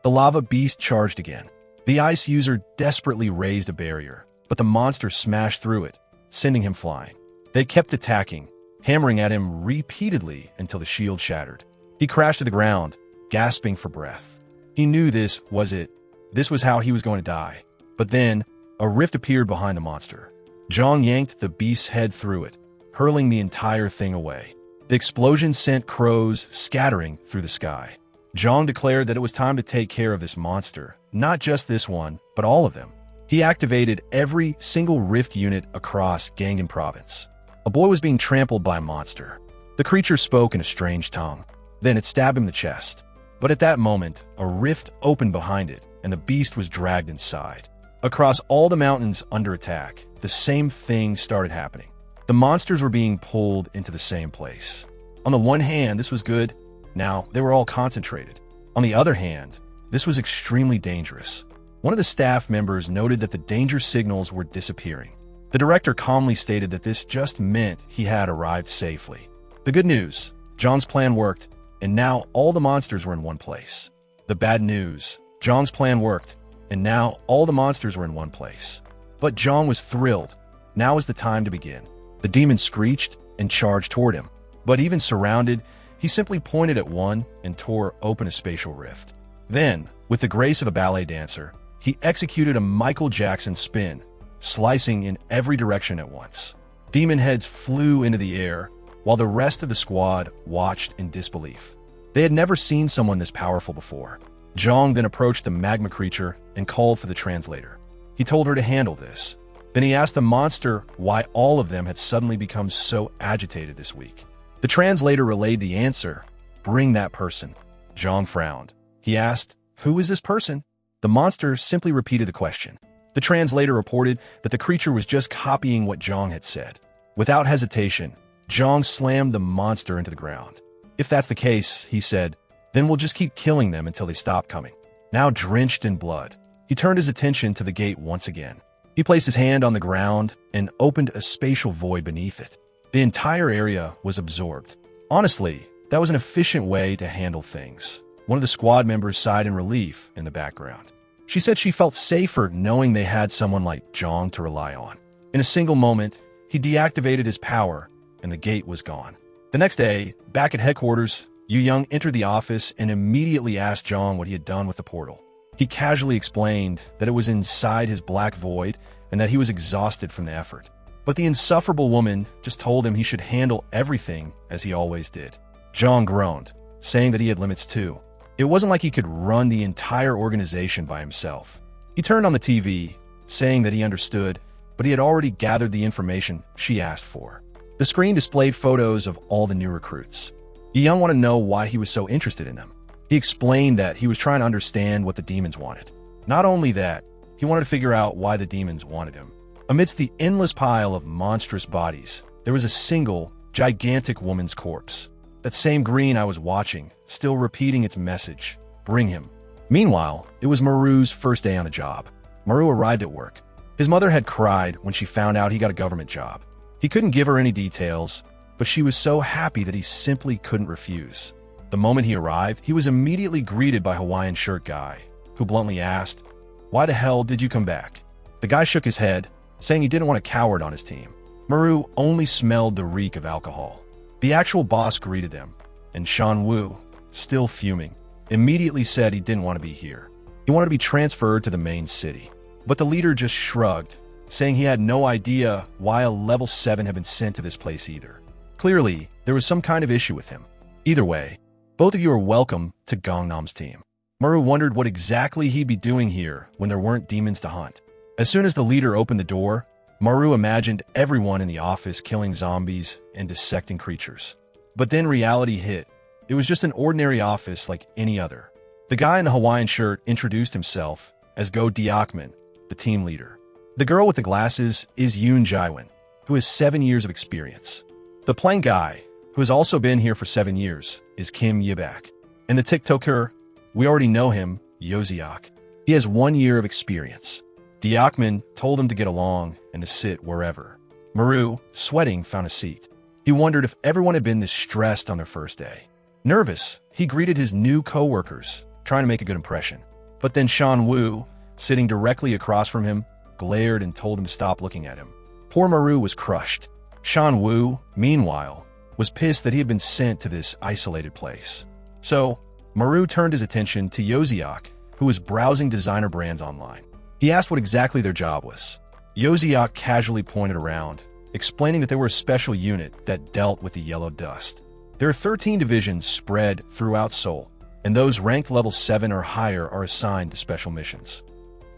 S1: The lava beast charged again. The ice user desperately raised a barrier, but the monster smashed through it, sending him flying. They kept attacking, hammering at him repeatedly until the shield shattered. He crashed to the ground, gasping for breath. He knew this was it. This was how he was going to die. But then, a rift appeared behind the monster. Jong yanked the beast's head through it, hurling the entire thing away. The explosion sent crows scattering through the sky. Jong declared that it was time to take care of this monster, not just this one, but all of them. He activated every single rift unit across Gangan province. A boy was being trampled by a monster. The creature spoke in a strange tongue. Then it stabbed him in the chest. But at that moment, a rift opened behind it, and the beast was dragged inside. Across all the mountains under attack, the same thing started happening. The monsters were being pulled into the same place. On the one hand, this was good. Now, they were all concentrated. On the other hand, this was extremely dangerous. One of the staff members noted that the danger signals were disappearing. The director calmly stated that this just meant he had arrived safely. The good news, John's plan worked, and now all the monsters were in one place. The bad news, John's plan worked, and now all the monsters were in one place. But John was thrilled. Now was the time to begin. The demon screeched and charged toward him. But even surrounded, he simply pointed at one and tore open a spatial rift. Then, with the grace of a ballet dancer, he executed a Michael Jackson spin, slicing in every direction at once. Demon heads flew into the air, while the rest of the squad watched in disbelief. They had never seen someone this powerful before. Jong then approached the magma creature and called for the translator. He told her to handle this. Then he asked the monster why all of them had suddenly become so agitated this week. The translator relayed the answer, "Bring that person." Jong frowned. He asked, "Who is this person?" The monster simply repeated the question. The translator reported that the creature was just copying what Jong had said. Without hesitation, Jong slammed the monster into the ground. "If that's the case," he said, "then we'll just keep killing them until they stop coming." Now drenched in blood, he turned his attention to the gate once again. He placed his hand on the ground and opened a spatial void beneath it. The entire area was absorbed. Honestly, that was an efficient way to handle things. One of the squad members sighed in relief in the background. She said she felt safer knowing they had someone like Jong to rely on. In a single moment, he deactivated his power, and the gate was gone. The next day, back at headquarters, Yu Young entered the office and immediately asked Jong what he had done with the portal. He casually explained that it was inside his black void and that he was exhausted from the effort. But the insufferable woman just told him he should handle everything as he always did. Jong groaned, saying that he had limits too. It wasn't like he could run the entire organization by himself. He turned on the TV, saying that he understood, but he had already gathered the information she asked for. The screen displayed photos of all the new recruits. Yu Young wanted to know why he was so interested in them. He explained that he was trying to understand what the demons wanted. Not only that, he wanted to figure out why the demons wanted him. Amidst the endless pile of monstrous bodies, there was a single, gigantic woman's corpse. That same green I was watching, still repeating its message, "Bring him." Meanwhile, it was Maru's first day on the job. Maru arrived at work. His mother had cried when she found out he got a government job. He couldn't give her any details, but she was so happy that he simply couldn't refuse. The moment he arrived, he was immediately greeted by Hawaiian shirt guy, who bluntly asked, "Why the hell did you come back?" The guy shook his head, saying he didn't want a coward on his team. Maru only smelled the reek of alcohol. The actual boss greeted them, and Shan Wu, still fuming, immediately said he didn't want to be here. He wanted to be transferred to the main city. But the leader just shrugged, saying he had no idea why a level 7 had been sent to this place either. Clearly, there was some kind of issue with him. Either way, both of you are welcome to Gangnam's team. Maru wondered what exactly he'd be doing here when there weren't demons to hunt. As soon as the leader opened the door, Maru imagined everyone in the office killing zombies and dissecting creatures. But then reality hit. It was just an ordinary office like any other. The guy in the Hawaiian shirt introduced himself as Go Diakman, the team leader. The girl with the glasses is Yoon Jaiwon, who has 7 years of experience. The plain guy, who has also been here for 7 years, is Kim Yibak. And the TikToker, we already know him, Yoziak. He has 1 year of experience. Diakman told him to get along and to sit wherever. Maru, sweating, found a seat. He wondered if everyone had been this stressed on their first day. Nervous, he greeted his new co-workers, trying to make a good impression. But then Shan Wu, sitting directly across from him, glared and told him to stop looking at him. Poor Maru was crushed. Shan Wu, meanwhile, was pissed that he had been sent to this isolated place. So, Maru turned his attention to Yoziak, who was browsing designer brands online. He asked what exactly their job was. Yoziak casually pointed around, explaining that they were a special unit that dealt with the yellow dust. There are 13 divisions spread throughout Seoul, and those ranked level 7 or higher are assigned to special missions.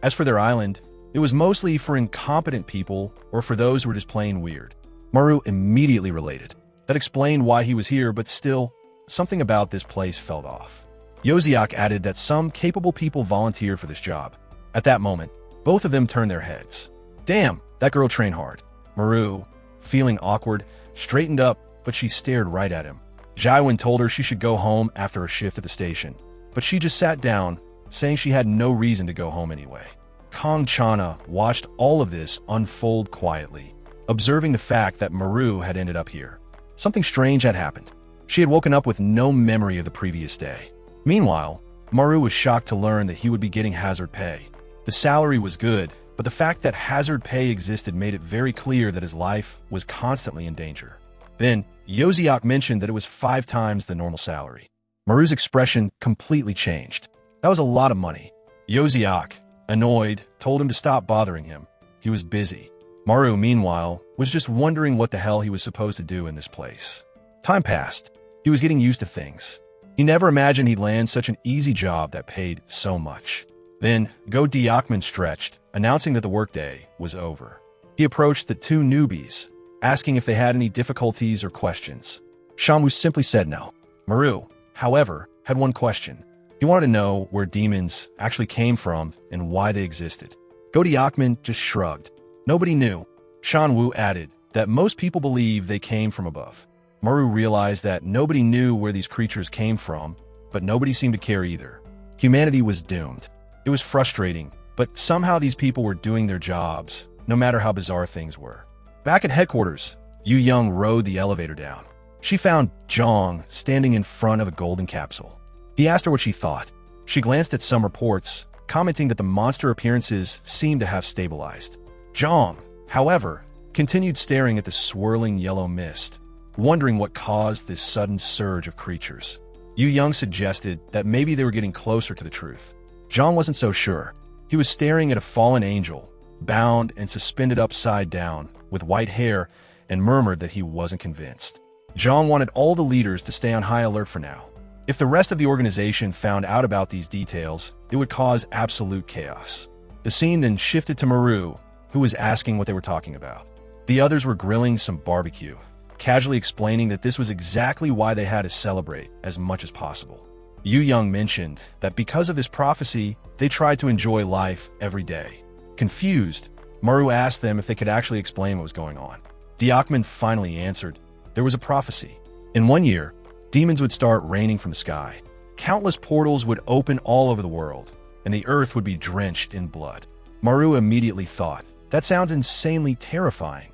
S1: As for their island, it was mostly for incompetent people or for those who were just plain weird. Maru immediately related. That explained why he was here, but still, something about this place felt off. Yoziak added that some capable people volunteered for this job. At that moment, both of them turned their heads. Damn, that girl trained hard. Maru, feeling awkward, straightened up, but she stared right at him. Jaiwon told her she should go home after a shift at the station, but she just sat down, saying she had no reason to go home anyway. Kong Chana watched all of this unfold quietly, observing the fact that Maru had ended up here. Something strange had happened. She had woken up with no memory of the previous day. Meanwhile, Maru was shocked to learn that he would be getting hazard pay. The salary was good, but the fact that hazard pay existed made it very clear that his life was constantly in danger. Then, Yoziak mentioned that it was 5 times the normal salary. Maru's expression completely changed. That was a lot of money. Yoziak, annoyed, told him to stop bothering him. He was busy. Maru, meanwhile, was just wondering what the hell he was supposed to do in this place. Time passed. He was getting used to things. He never imagined he'd land such an easy job that paid so much. Then, Go Diakman stretched, announcing that the workday was over. He approached the 2 newbies, asking if they had any difficulties or questions. Shamu simply said no. Maru, however, had one question. He wanted to know where demons actually came from and why they existed. Go Diakman just shrugged. Nobody knew. Shan Wu added that most people believe they came from above. Maru realized that nobody knew where these creatures came from, but nobody seemed to care either. Humanity was doomed. It was frustrating, but somehow these people were doing their jobs, no matter how bizarre things were. Back at headquarters, Yu Young rode the elevator down. She found Zhang standing in front of a golden capsule. He asked her what she thought. She glanced at some reports, commenting that the monster appearances seemed to have stabilized. Zhang, however, continued staring at the swirling yellow mist, wondering what caused this sudden surge of creatures. Yu Young suggested that maybe they were getting closer to the truth. Zhang wasn't so sure. He was staring at a fallen angel, bound and suspended upside down, with white hair, and murmured that he wasn't convinced. Zhang wanted all the leaders to stay on high alert for now. If the rest of the organization found out about these details, it would cause absolute chaos. The scene then shifted to Maru, who was asking what they were talking about. The others were grilling some barbecue, casually explaining that this was exactly why they had to celebrate as much as possible. Yu Young mentioned that because of this prophecy, they tried to enjoy life every day. Confused, Maru asked them if they could actually explain what was going on. Diakman finally answered, there was a prophecy. In 1 year, demons would start raining from the sky. Countless portals would open all over the world, and the earth would be drenched in blood. Maru immediately thought, that sounds insanely terrifying.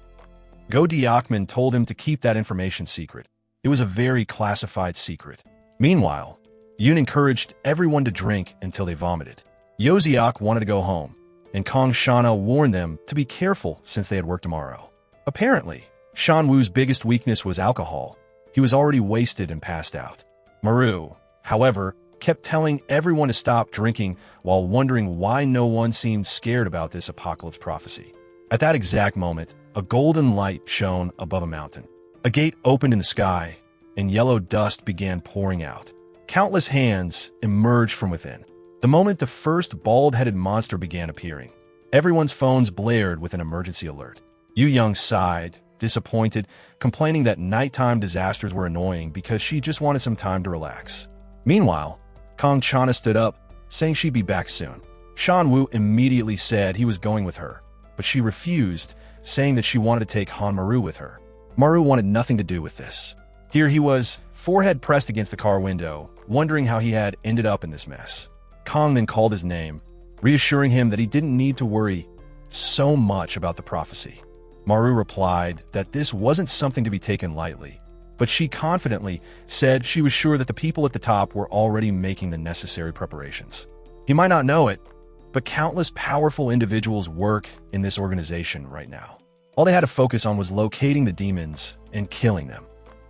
S1: Go Diakman told him to keep that information secret. It was a very classified secret. Meanwhile, Yoon encouraged everyone to drink until they vomited. Yoziak wanted to go home, and Kong Shana warned them to be careful since they had work tomorrow. Apparently, Shan Wu's biggest weakness was alcohol. He was already wasted and passed out. Maru, however, kept telling everyone to stop drinking while wondering why no one seemed scared about this apocalypse prophecy. At that exact moment, a golden light shone above a mountain. A gate opened in the sky, and yellow dust began pouring out. Countless hands emerged from within. The moment the first bald-headed monster began appearing, everyone's phones blared with an emergency alert. Yu Young sighed, disappointed, complaining that nighttime disasters were annoying because she just wanted some time to relax. Meanwhile, Kong Chana stood up, saying she'd be back soon. Shan Wu immediately said he was going with her, but she refused, saying that she wanted to take Han Maru with her. Maru wanted nothing to do with this. Here he was, forehead pressed against the car window, wondering how he had ended up in this mess. Kong then called his name, reassuring him that he didn't need to worry so much about the prophecy. Maru replied that this wasn't something to be taken lightly, but she confidently said she was sure that the people at the top were already making the necessary preparations. He might not know it, but countless powerful individuals work in this organization right now. All they had to focus on was locating the demons and killing them.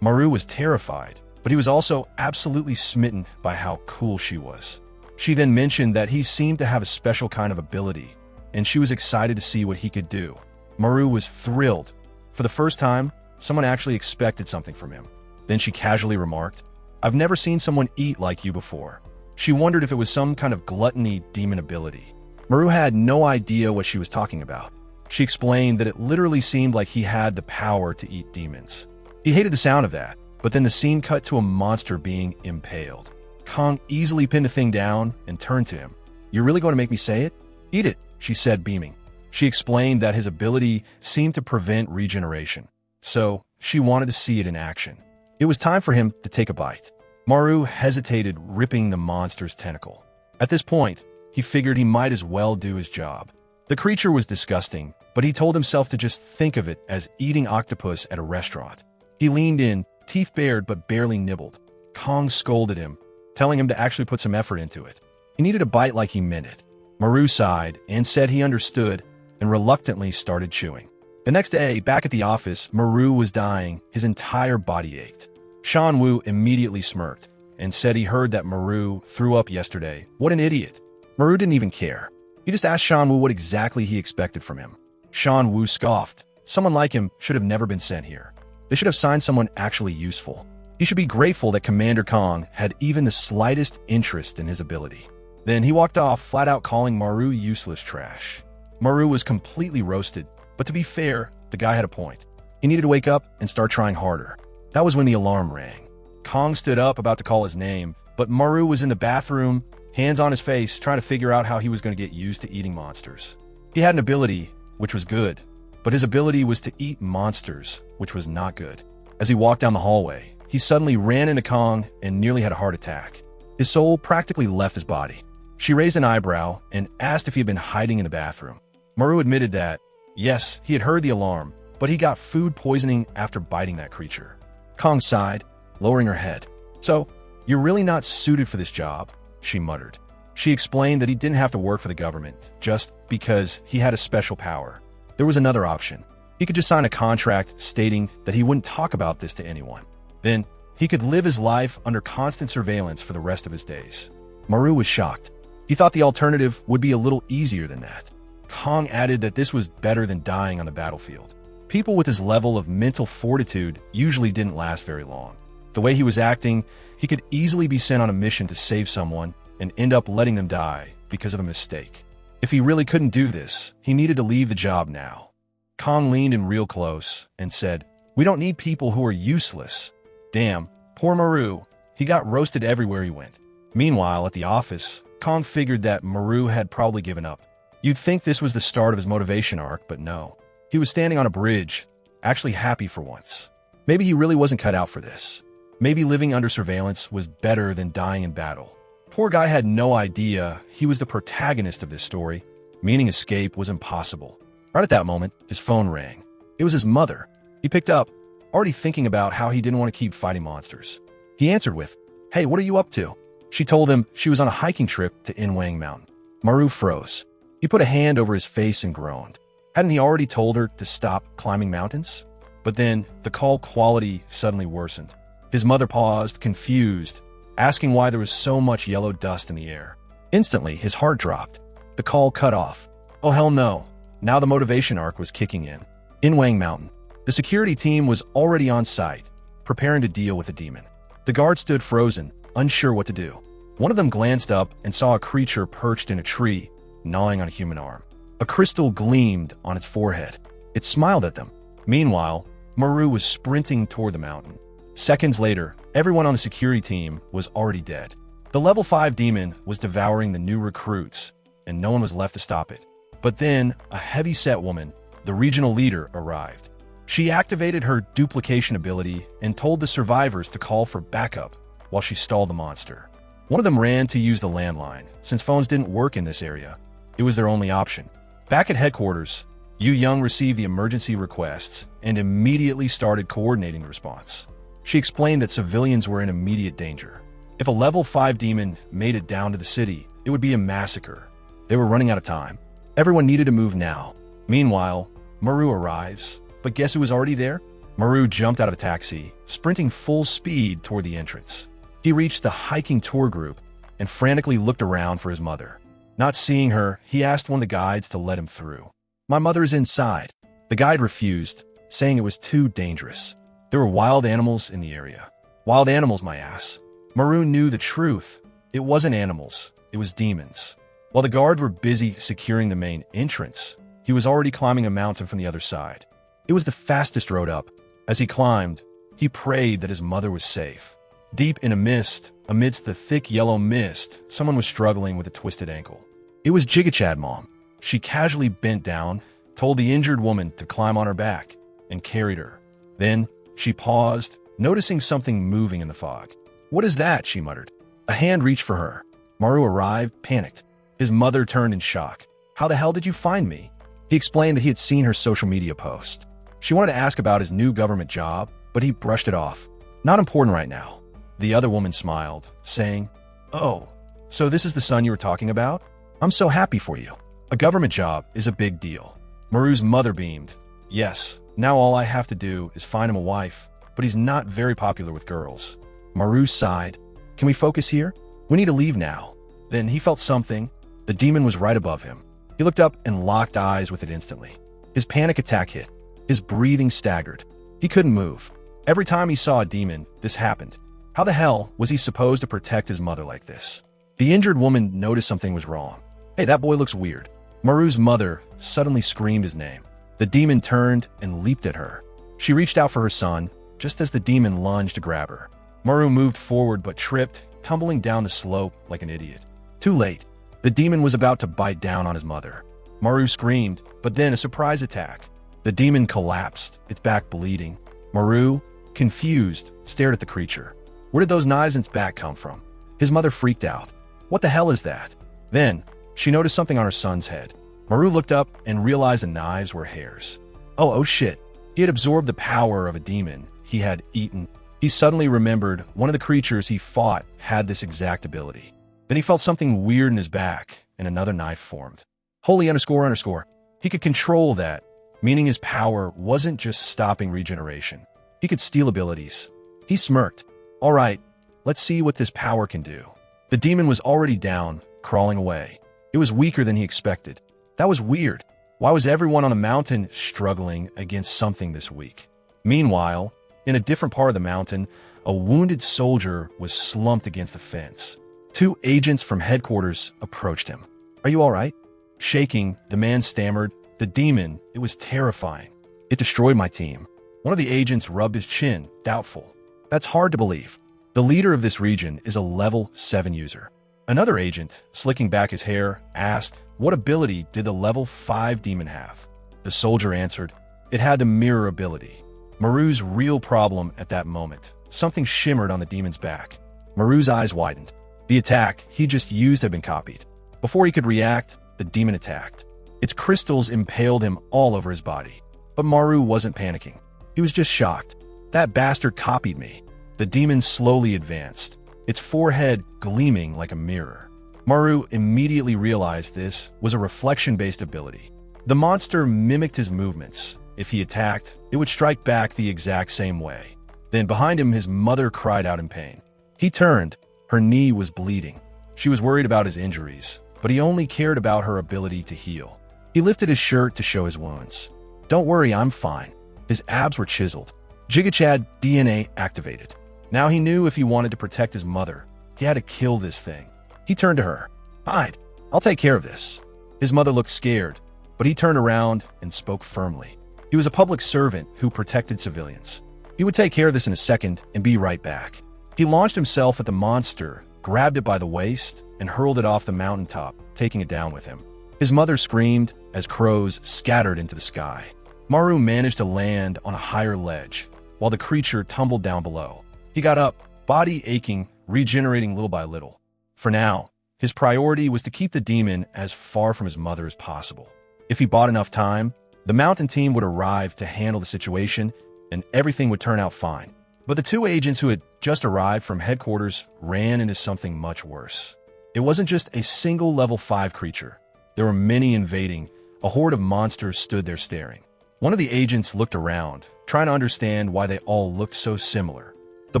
S1: Maru was terrified, but he was also absolutely smitten by how cool she was. She then mentioned that he seemed to have a special kind of ability, and she was excited to see what he could do. Maru was thrilled. For the first time, someone actually expected something from him. Then she casually remarked, "I've never seen someone eat like you before." She wondered if it was some kind of gluttony demon ability. Maru had no idea what she was talking about. She explained that it literally seemed like he had the power to eat demons. He hated the sound of that, but then the scene cut to a monster being impaled. Kong easily pinned the thing down and turned to him. "You're really going to make me say it?" "Eat it," she said, beaming. She explained that his ability seemed to prevent regeneration, so she wanted to see it in action. It was time for him to take a bite. Maru hesitated, ripping the monster's tentacle. At this point, he figured he might as well do his job. The creature was disgusting, but he told himself to just think of it as eating octopus at a restaurant. He leaned in, teeth bared but barely nibbled. Kong scolded him, telling him to actually put some effort into it. He needed a bite like he meant it. Maru sighed and said he understood, and reluctantly started chewing. The next day, back at the office, Maru was dying. His entire body ached. Shan Wu immediately smirked and said he heard that Maru threw up yesterday. What an idiot. Maru didn't even care. He just asked Shan Wu what exactly he expected from him. Shan Wu scoffed. Someone like him should have never been sent here. They should have signed someone actually useful. He should be grateful that Commander Kong had even the slightest interest in his ability. Then he walked off, flat out calling Maru useless trash. Maru was completely roasted, but to be fair, the guy had a point. He needed to wake up and start trying harder. That was when the alarm rang. Kong stood up, about to call his name, but Maru was in the bathroom, hands on his face, trying to figure out how he was going to get used to eating monsters. He had an ability, which was good, but his ability was to eat monsters, which was not good. As he walked down the hallway, he suddenly ran into Kong and nearly had a heart attack. His soul practically left his body. She raised an eyebrow and asked if he had been hiding in the bathroom. Maru admitted that, yes, he had heard the alarm, but he got food poisoning after biting that creature. Kong sighed, lowering her head. "So, you're really not suited for this job," she muttered. She explained that he didn't have to work for the government, just because he had a special power. There was another option. He could just sign a contract stating that he wouldn't talk about this to anyone. Then, he could live his life under constant surveillance for the rest of his days. Maru was shocked. He thought the alternative would be a little easier than that. Kong added that this was better than dying on the battlefield. People with his level of mental fortitude usually didn't last very long. The way he was acting, he could easily be sent on a mission to save someone and end up letting them die because of a mistake. If he really couldn't do this, he needed to leave the job now. Kong leaned in real close and said, "We don't need people who are useless." Damn, poor Maru. He got roasted everywhere he went. Meanwhile, at the office, Kong figured that Maru had probably given up. You'd think this was the start of his motivation arc, but no. He was standing on a bridge, actually happy for once. Maybe he really wasn't cut out for this. Maybe living under surveillance was better than dying in battle. Poor guy had no idea he was the protagonist of this story, meaning escape was impossible. Right at that moment, his phone rang. It was his mother. He picked up, already thinking about how he didn't want to keep fighting monsters. He answered with, "Hey, what are you up to?" She told him she was on a hiking trip to Inwang Mountain. Maru froze. He put a hand over his face and groaned. Hadn't he already told her to stop climbing mountains? But then, the call quality suddenly worsened. His mother paused, confused, asking why there was so much yellow dust in the air. Instantly, his heart dropped. The call cut off. Oh hell no. Now the motivation arc was kicking in. Inwang Mountain. The security team was already on site, preparing to deal with the demon. The guard stood frozen, unsure what to do. One of them glanced up and saw a creature perched in a tree, gnawing on a human arm. A crystal gleamed on its forehead. It smiled at them. Meanwhile, Maru was sprinting toward the mountain. Seconds later, everyone on the security team was already dead. The level 5 demon was devouring the new recruits, and no one was left to stop it. But then, a heavy-set woman, the regional leader, arrived. She activated her duplication ability and told the survivors to call for backup while she stalled the monster. One of them ran to use the landline, since phones didn't work in this area. It was their only option. Back at headquarters, Yu Young received the emergency requests and immediately started coordinating the response. She explained that civilians were in immediate danger. If a level 5 demon made it down to the city, it would be a massacre. They were running out of time. Everyone needed to move now. Meanwhile, Maru arrives, but guess who was already there? Maru jumped out of a taxi, sprinting full speed toward the entrance. He reached the hiking tour group and frantically looked around for his mother. Not seeing her, he asked one of the guides to let him through. "My mother is inside." The guide refused, saying it was too dangerous. There were wild animals in the area. Wild animals, my ass. Maru knew the truth. It wasn't animals, it was demons. While the guards were busy securing the main entrance, he was already climbing a mountain from the other side. It was the fastest road up. As he climbed, he prayed that his mother was safe. Deep in a mist, amidst the thick yellow mist, someone was struggling with a twisted ankle. It was Jigachad Mom. She casually bent down, told the injured woman to climb on her back, and carried her. Then, she paused, noticing something moving in the fog. "What is that?" she muttered. A hand reached for her. Maru arrived, panicked. His mother turned in shock. "How the hell did you find me?" He explained that he had seen her social media post. She wanted to ask about his new government job, but he brushed it off. "Not important right now." The other woman smiled, saying, "Oh, so this is the son you were talking about? I'm so happy for you. A government job is a big deal." Maru's mother beamed. "Yes, now all I have to do is find him a wife, but he's not very popular with girls." Maru sighed. "Can we focus here? We need to leave now." Then he felt something. The demon was right above him. He looked up and locked eyes with it instantly. His panic attack hit. His breathing staggered. He couldn't move. Every time he saw a demon, this happened. How the hell was he supposed to protect his mother like this? The injured woman noticed something was wrong. "Hey, that boy looks weird." Maru's mother suddenly screamed his name. The demon turned and leaped at her. She reached out for her son, just as the demon lunged to grab her. Maru moved forward but tripped, tumbling down the slope like an idiot. Too late. The demon was about to bite down on his mother. Maru screamed, but then a surprise attack. The demon collapsed, its back bleeding. Maru, confused, stared at the creature. Where did those knives in its back come from? His mother freaked out. "What the hell is that?" Then, she noticed something on her son's head. Maru looked up and realized the knives were hairs. Oh shit. He had absorbed the power of a demon he had eaten. He suddenly remembered one of the creatures he fought had this exact ability. Then he felt something weird in his back, and another knife formed. Holy __. He could control that, meaning his power wasn't just stopping regeneration. He could steal abilities. He smirked. "All right, let's see what this power can do." The demon was already down, crawling away. It was weaker than he expected. That was weird. Why was everyone on the mountain struggling against something this weak? Meanwhile, in a different part of the mountain, a wounded soldier was slumped against the fence. 2 agents from headquarters approached him. "Are you all right?" Shaking, the man stammered, "The demon, it was terrifying. It destroyed my team." One of the agents rubbed his chin, doubtful. "That's hard to believe. The leader of this region is a level 7 user." Another agent, slicking back his hair, asked, "What ability did the level 5 demon have?" The soldier answered, "It had the mirror ability." Maru's real problem at that moment. Something shimmered on the demon's back. Maru's eyes widened. The attack he just used had been copied. Before he could react, the demon attacked. Its crystals impaled him all over his body. But Maru wasn't panicking. He was just shocked. "That bastard copied me." The demon slowly advanced, its forehead gleaming like a mirror. Maru immediately realized this was a reflection-based ability. The monster mimicked his movements. If he attacked, it would strike back the exact same way. Then behind him, his mother cried out in pain. He turned. Her knee was bleeding. She was worried about his injuries, but he only cared about her ability to heal. He lifted his shirt to show his wounds. "Don't worry, I'm fine." His abs were chiseled. Jigachad DNA activated. Now he knew if he wanted to protect his mother, He had to kill this thing. He turned to her. "Hide. I'll take care of this." His mother looked scared, but he turned around and spoke firmly. He was a public servant who protected civilians. He would take care of this in a second and be right back. He launched himself at the monster, grabbed it by the waist, and hurled it off the mountaintop, taking it down with him. His mother screamed as crows scattered into the sky. Maru managed to land on a higher ledge, while the creature tumbled down below. He got up, body aching, regenerating little by little. For now, his priority was to keep the demon as far from his mother as possible. If he bought enough time, the mountain team would arrive to handle the situation, and everything would turn out fine. But the two agents who had just arrived from headquarters ran into something much worse. It wasn't just a single level 5 creature. There were many invading. A horde of monsters stood there staring. One of the agents looked around, trying to understand why they all looked so similar. The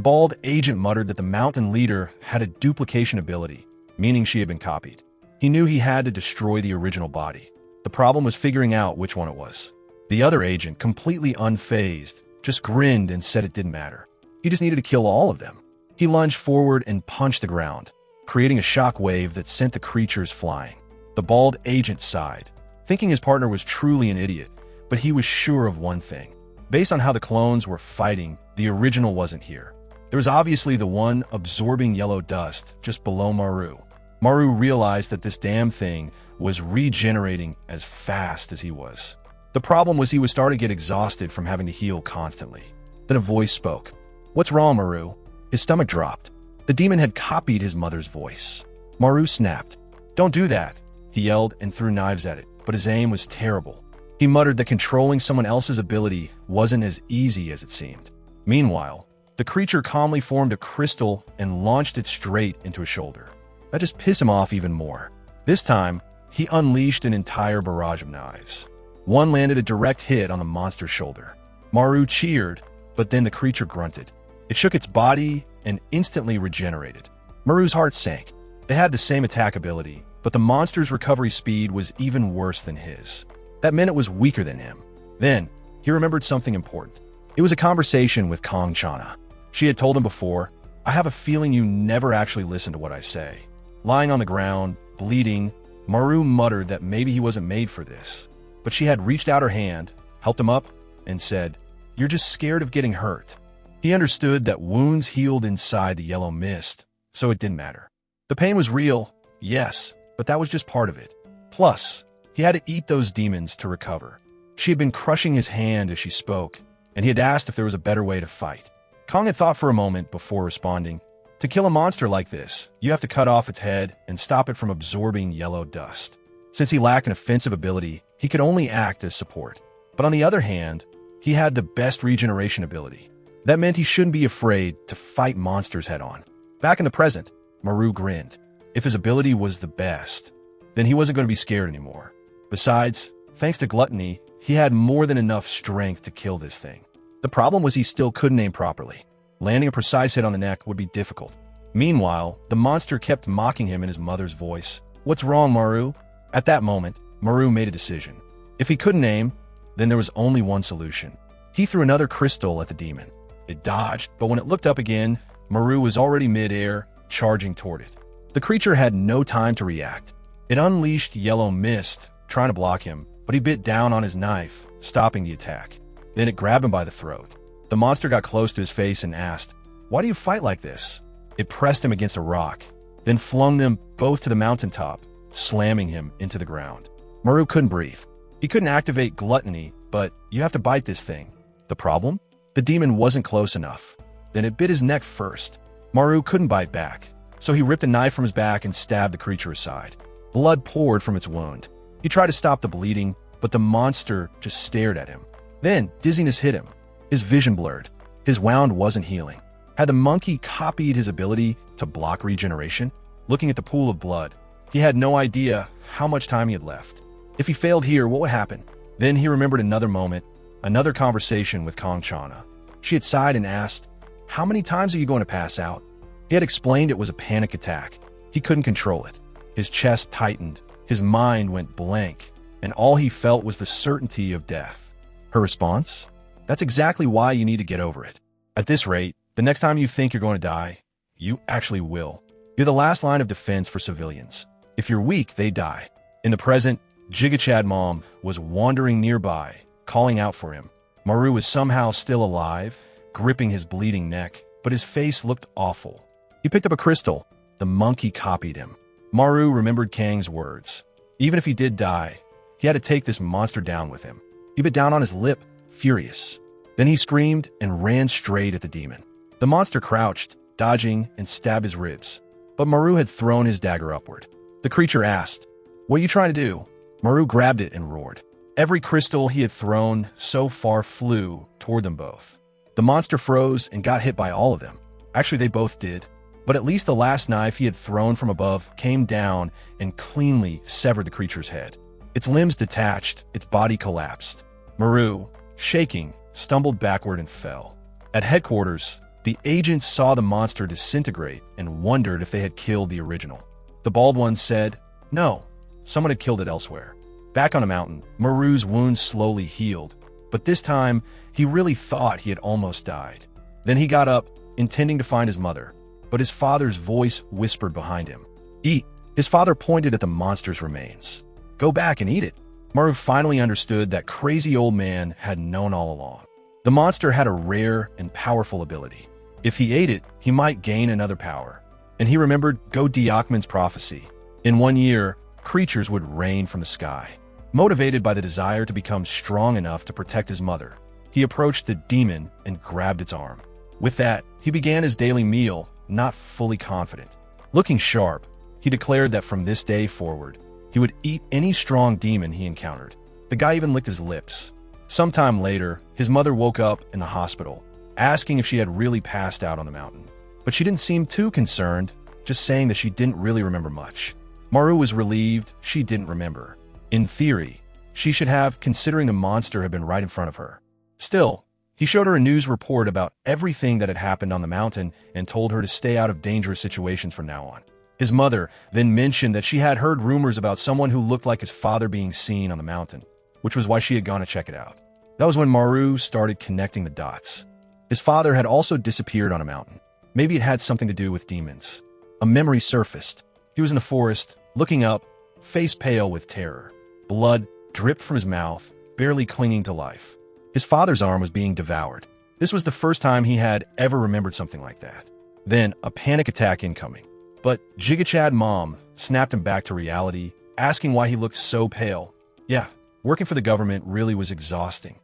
S1: bald agent muttered that the mountain leader had a duplication ability, meaning she had been copied. He knew he had to destroy the original body. The problem was figuring out which one it was. The other agent, completely unfazed, just grinned and said it didn't matter. He just needed to kill all of them. He lunged forward and punched the ground, creating a shock wave that sent the creatures flying. The bald agent sighed, thinking his partner was truly an idiot, but he was sure of one thing. Based on how the clones were fighting, the original wasn't here. There was obviously the one absorbing yellow dust just below Maru. Maru realized that this damn thing was regenerating as fast as he was. The problem was he was starting to get exhausted from having to heal constantly. Then a voice spoke. "What's wrong, Maru?" His stomach dropped. The demon had copied his mother's voice. Maru snapped. "Don't do that," he yelled and threw knives at it, but his aim was terrible. He muttered that controlling someone else's ability wasn't as easy as it seemed. Meanwhile, the creature calmly formed a crystal and launched it straight into his shoulder. That just pissed him off even more. This time, he unleashed an entire barrage of knives. One landed a direct hit on the monster's shoulder. Maru cheered, but then the creature grunted. It shook its body and instantly regenerated. Maru's heart sank. They had the same attack ability, but the monster's recovery speed was even worse than his. That meant it was weaker than him. Then, he remembered something important. It was a conversation with Kong Chana. She had told him before, "I have a feeling you never actually listen to what I say." Lying on the ground, bleeding, Maru muttered that maybe he wasn't made for this. But she had reached out her hand, helped him up, and said, "You're just scared of getting hurt." He understood that wounds healed inside the yellow mist, so it didn't matter. The pain was real, yes, but that was just part of it. Plus, he had to eat those demons to recover. She had been crushing his hand as she spoke, and he had asked if there was a better way to fight. Kong had thought for a moment before responding. To kill a monster like this, you have to cut off its head and stop it from absorbing yellow dust. Since he lacked an offensive ability, he could only act as support. But on the other hand, he had the best regeneration ability. That meant he shouldn't be afraid to fight monsters head-on. Back in the present, Maru grinned. If his ability was the best, then he wasn't going to be scared anymore. Besides, thanks to gluttony, he had more than enough strength to kill this thing. The problem was he still couldn't aim properly. Landing a precise hit on the neck would be difficult. Meanwhile, the monster kept mocking him in his mother's voice. "What's wrong, Maru?" At that moment, Maru made a decision. If he couldn't aim, then there was only one solution. He threw another crystal at the demon. It dodged, but when it looked up again, Maru was already mid-air, charging toward it. The creature had no time to react. It unleashed yellow mist, trying to block him, but he bit down on his knife, stopping the attack. Then it grabbed him by the throat. The monster got close to his face and asked, "Why do you fight like this?" It pressed him against a rock, then flung them both to the mountaintop, slamming him into the ground. Maru couldn't breathe. He couldn't activate gluttony, but you have to bite this thing. The problem? The demon wasn't close enough. Then it bit his neck first. Maru couldn't bite back, so he ripped a knife from his back and stabbed the creature aside. Blood poured from its wound. He tried to stop the bleeding, but the monster just stared at him. Then dizziness hit him. His vision blurred. His wound wasn't healing. Had the monkey copied his ability to block regeneration? Looking at the pool of blood, he had no idea how much time he had left. If he failed here, what would happen? Then he remembered another moment, another conversation with Kong Chana. She had sighed and asked, "How many times are you going to pass out?" He had explained it was a panic attack. He couldn't control it. His chest tightened, his mind went blank, and all he felt was the certainty of death. Her response? "That's exactly why you need to get over it. At this rate, the next time you think you're going to die, you actually will." You're the last line of defense for civilians. If you're weak, they die. In the present, Jigachad Mom was wandering nearby, calling out for him. Maru was somehow still alive, gripping his bleeding neck, but his face looked awful. He picked up a crystal. The monkey copied him. Maru remembered Kang's words. Even if he did die, he had to take this monster down with him. He bit down on his lip, furious. Then he screamed and ran straight at the demon. The monster crouched, dodging, and stabbed his ribs. But Maru had thrown his dagger upward. The creature asked, "What are you trying to do?" Maru grabbed it and roared. Every crystal he had thrown so far flew toward them both. The monster froze and got hit by all of them. Actually, they both did. But at least the last knife he had thrown from above came down and cleanly severed the creature's head. Its limbs detached, its body collapsed. Maru, shaking, stumbled backward and fell. At headquarters, the agents saw the monster disintegrate and wondered if they had killed the original. The bald one said, "No, someone had killed it elsewhere." Back on a mountain, Maru's wounds slowly healed, but this time he really thought he had almost died. Then he got up, intending to find his mother, but his father's voice whispered behind him, "Eat." His father pointed at the monster's remains. "Go back and eat it." Maru finally understood that crazy old man had known all along. The monster had a rare and powerful ability. If he ate it, he might gain another power. And he remembered Go-Diakman's prophecy. In 1 year, creatures would rain from the sky. Motivated by the desire to become strong enough to protect his mother, he approached the demon and grabbed its arm. With that, he began his daily meal, not fully confident. Looking sharp, he declared that from this day forward, he would eat any strong demon he encountered. The guy even licked his lips. Sometime later, his mother woke up in the hospital, asking if she had really passed out on the mountain. But she didn't seem too concerned, just saying that she didn't really remember much. Maru was relieved she didn't remember. In theory, she should have, considering the monster had been right in front of her. Still, he showed her a news report about everything that had happened on the mountain and told her to stay out of dangerous situations from now on. His mother then mentioned that she had heard rumors about someone who looked like his father being seen on the mountain, which was why she had gone to check it out. That was when Maru started connecting the dots. His father had also disappeared on a mountain. Maybe it had something to do with demons. A memory surfaced. He was in the forest, looking up, face pale with terror. Blood dripped from his mouth, barely clinging to life. His father's arm was being devoured. This was the first time he had ever remembered something like that. Then, a panic attack incoming. But Jigachad Mom snapped him back to reality, asking why he looked so pale. Yeah, working for the government really was exhausting.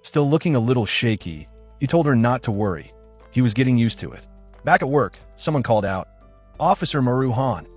S1: Still looking a little shaky, he told her not to worry. He was getting used to it. Back at work, someone called out, "Officer Maru Han."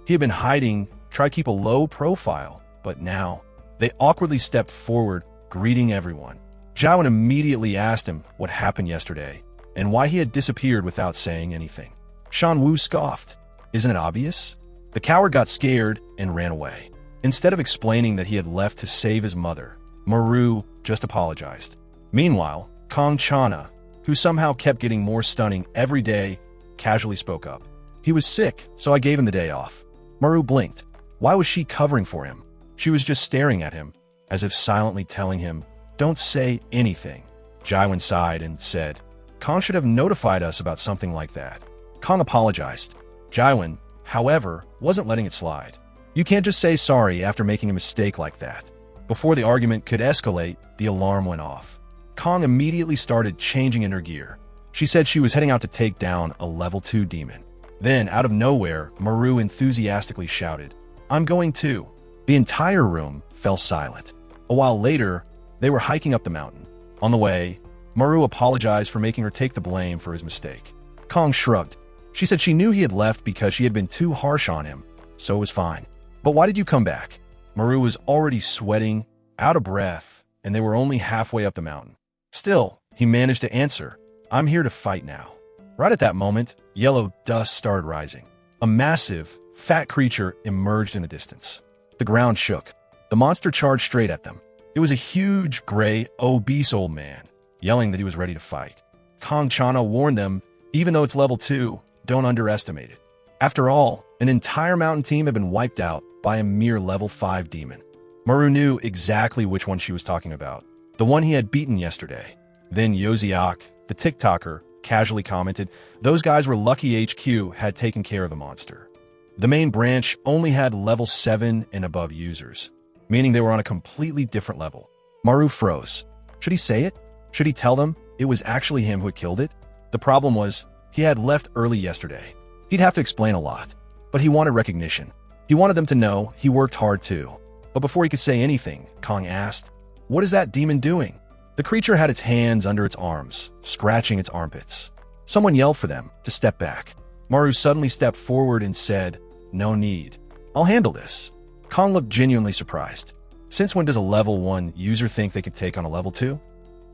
S1: He had been hiding, tried to keep a low profile, but now they awkwardly stepped forward, greeting everyone. Jiawen immediately asked him what happened yesterday and why he had disappeared without saying anything. Shan Wu scoffed. "Isn't it obvious?" The coward got scared and ran away. Instead of explaining that he had left to save his mother, Maru just apologized. Meanwhile, Kong Chana, who somehow kept getting more stunning every day, casually spoke up. "He was sick, so I gave him the day off." Maru blinked. Why was she covering for him? She was just staring at him, as if silently telling him, "Don't say anything." Jiawen sighed and said, "Kong should have notified us about something like that." Kong apologized. Jiawen, however, wasn't letting it slide. You can't just say sorry after making a mistake like that. Before the argument could escalate, the alarm went off. Kong immediately started changing in her gear. She said she was heading out to take down a level 2 demon. Then, out of nowhere, Maru enthusiastically shouted, "I'm going too." The entire room fell silent. A while later, they were hiking up the mountain. On the way, Maru apologized for making her take the blame for his mistake. Kong shrugged. She said she knew he had left because she had been too harsh on him, so it was fine. "But why did you come back?" Maru was already sweating, out of breath, and they were only halfway up the mountain. Still, he managed to answer, "I'm here to fight now." Right at that moment, yellow dust started rising. A massive, fat creature emerged in the distance. The ground shook. The monster charged straight at them. It was a huge, gray, obese old man, yelling that he was ready to fight. Kong Chana warned them, even though it's level 2, don't underestimate it. After all, an entire mountain team had been wiped out by a mere level 5 demon. Maru knew exactly which one she was talking about, the one he had beaten yesterday. Then Yoziak, the TikToker, casually commented. Those guys were lucky HQ had taken care of the monster. The main branch only had level 7 and above users, meaning they were on a completely different level. Maru froze. Should he say it? Should he tell them it was actually him who had killed it? The problem was, he had left early yesterday. He'd have to explain a lot, but he wanted recognition. He wanted them to know he worked hard too. But before he could say anything, Kong asked, "What is that demon doing?" The creature had its hands under its arms, scratching its armpits. Someone yelled for them to step back. Maru suddenly stepped forward and said, "No need. I'll handle this." Kong looked genuinely surprised. Since when does a level 1 user think they could take on a level 2?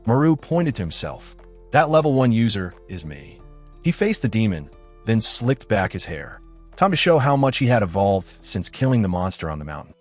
S1: Maru pointed to himself. That level 1 user is me. He faced the demon, then slicked back his hair. Time to show how much he had evolved since killing the monster on the mountain.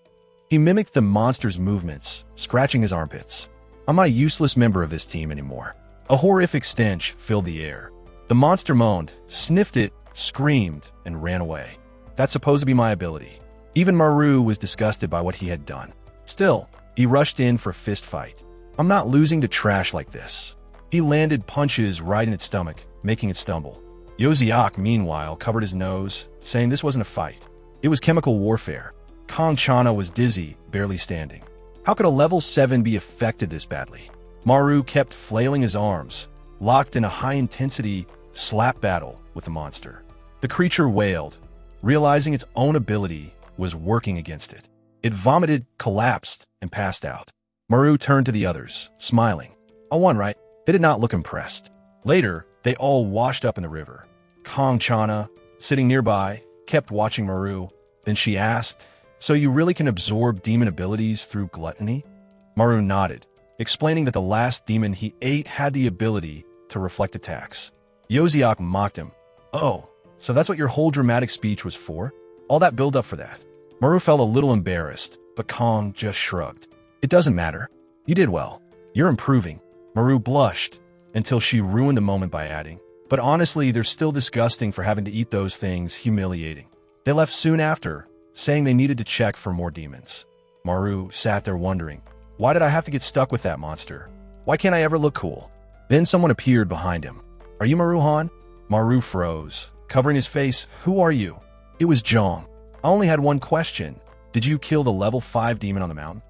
S1: He mimicked the monster's movements, scratching his armpits. "I'm not a useless member of this team anymore." A horrific stench filled the air. The monster moaned, sniffed it, screamed, and ran away. That's supposed to be my ability. Even Maru was disgusted by what he had done. Still, he rushed in for a fist fight. "I'm not losing to trash like this." He landed punches right in its stomach, making it stumble. Yoziak, meanwhile, covered his nose, saying this wasn't a fight. It was chemical warfare. Kong Chana was dizzy, barely standing. How could a level 7 be affected this badly? Maru kept flailing his arms, locked in a high-intensity slap battle with the monster. The creature wailed, realizing its own ability was working against it. It vomited, collapsed, and passed out. Maru turned to the others, smiling. "I won, right?" They did not look impressed. Later, they all washed up in the river. Kong Chana, sitting nearby, kept watching Maru. Then she asked, "So you really can absorb demon abilities through gluttony?" Maru nodded, explaining that the last demon he ate had the ability to reflect attacks. Yoziak mocked him. "Oh, so that's what your whole dramatic speech was for? All that build-up for that?" Maru felt a little embarrassed, but Kong just shrugged. "It doesn't matter. You did well. You're improving." Maru blushed until she ruined the moment by adding, "But honestly, they're still disgusting for having to eat those things, humiliating." They left soon after, saying they needed to check for more demons. Maru sat there wondering, why did I have to get stuck with that monster? Why can't I ever look cool? Then someone appeared behind him. "Are you Maru-han?" Maru froze, covering his face. "Who are you?" It was Zhong. "I only had one question. Did you kill the level 5 demon on the mountain?"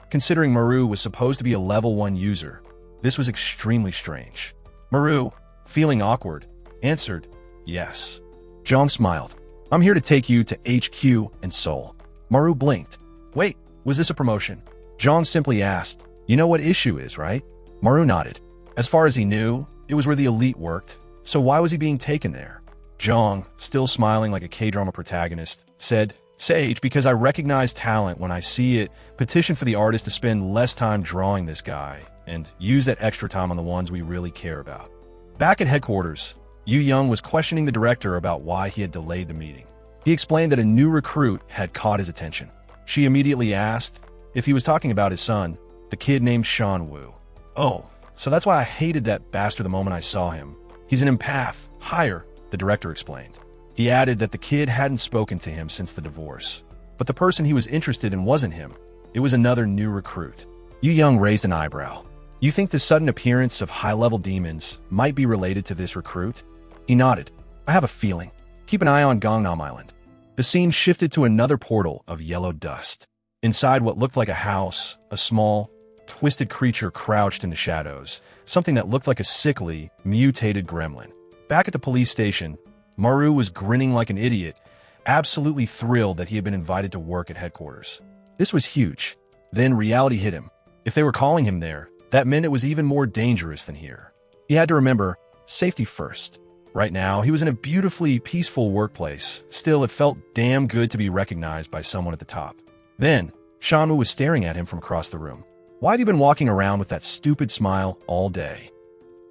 S1: Considering Maru was supposed to be a level 1 user, this was extremely strange. Maru, feeling awkward, answered, "Yes." Zhong smiled. "I'm here to take you to HQ and Seoul." Maru blinked. "Wait, was this a promotion?" Zhong simply asked, "You know what issue is, right?" Maru nodded. As far as he knew, it was where the elite worked, so why was he being taken there? Zhong, still smiling like a K-drama protagonist, said, "Sage, because I recognize talent when I see it, petition for the artist to spend less time drawing this guy, and use that extra time on the ones we really care about." Back at headquarters, Yu Young was questioning the director about why he had delayed the meeting. He explained that a new recruit had caught his attention. She immediately asked if he was talking about his son, the kid named Shan Wu. "Oh, so that's why I hated that bastard the moment I saw him. He's an empath, higher," the director explained. He added that the kid hadn't spoken to him since the divorce. But the person he was interested in wasn't him. It was another new recruit. Yu Young raised an eyebrow. "You think the sudden appearance of high-level demons might be related to this recruit?" He nodded. "I have a feeling. Keep an eye on Gangnam Island." The scene shifted to another portal of yellow dust. Inside what looked like a house, a small, twisted creature crouched in the shadows, something that looked like a sickly, mutated gremlin. Back at the police station, Maru was grinning like an idiot, absolutely thrilled that he had been invited to work at headquarters. This was huge. Then reality hit him. If they were calling him there, that meant it was even more dangerous than here. He had to remember, safety first. Right now, he was in a beautifully peaceful workplace. Still, it felt damn good to be recognized by someone at the top. Then, Shanwu was staring at him from across the room. Why had he been walking around with that stupid smile all day?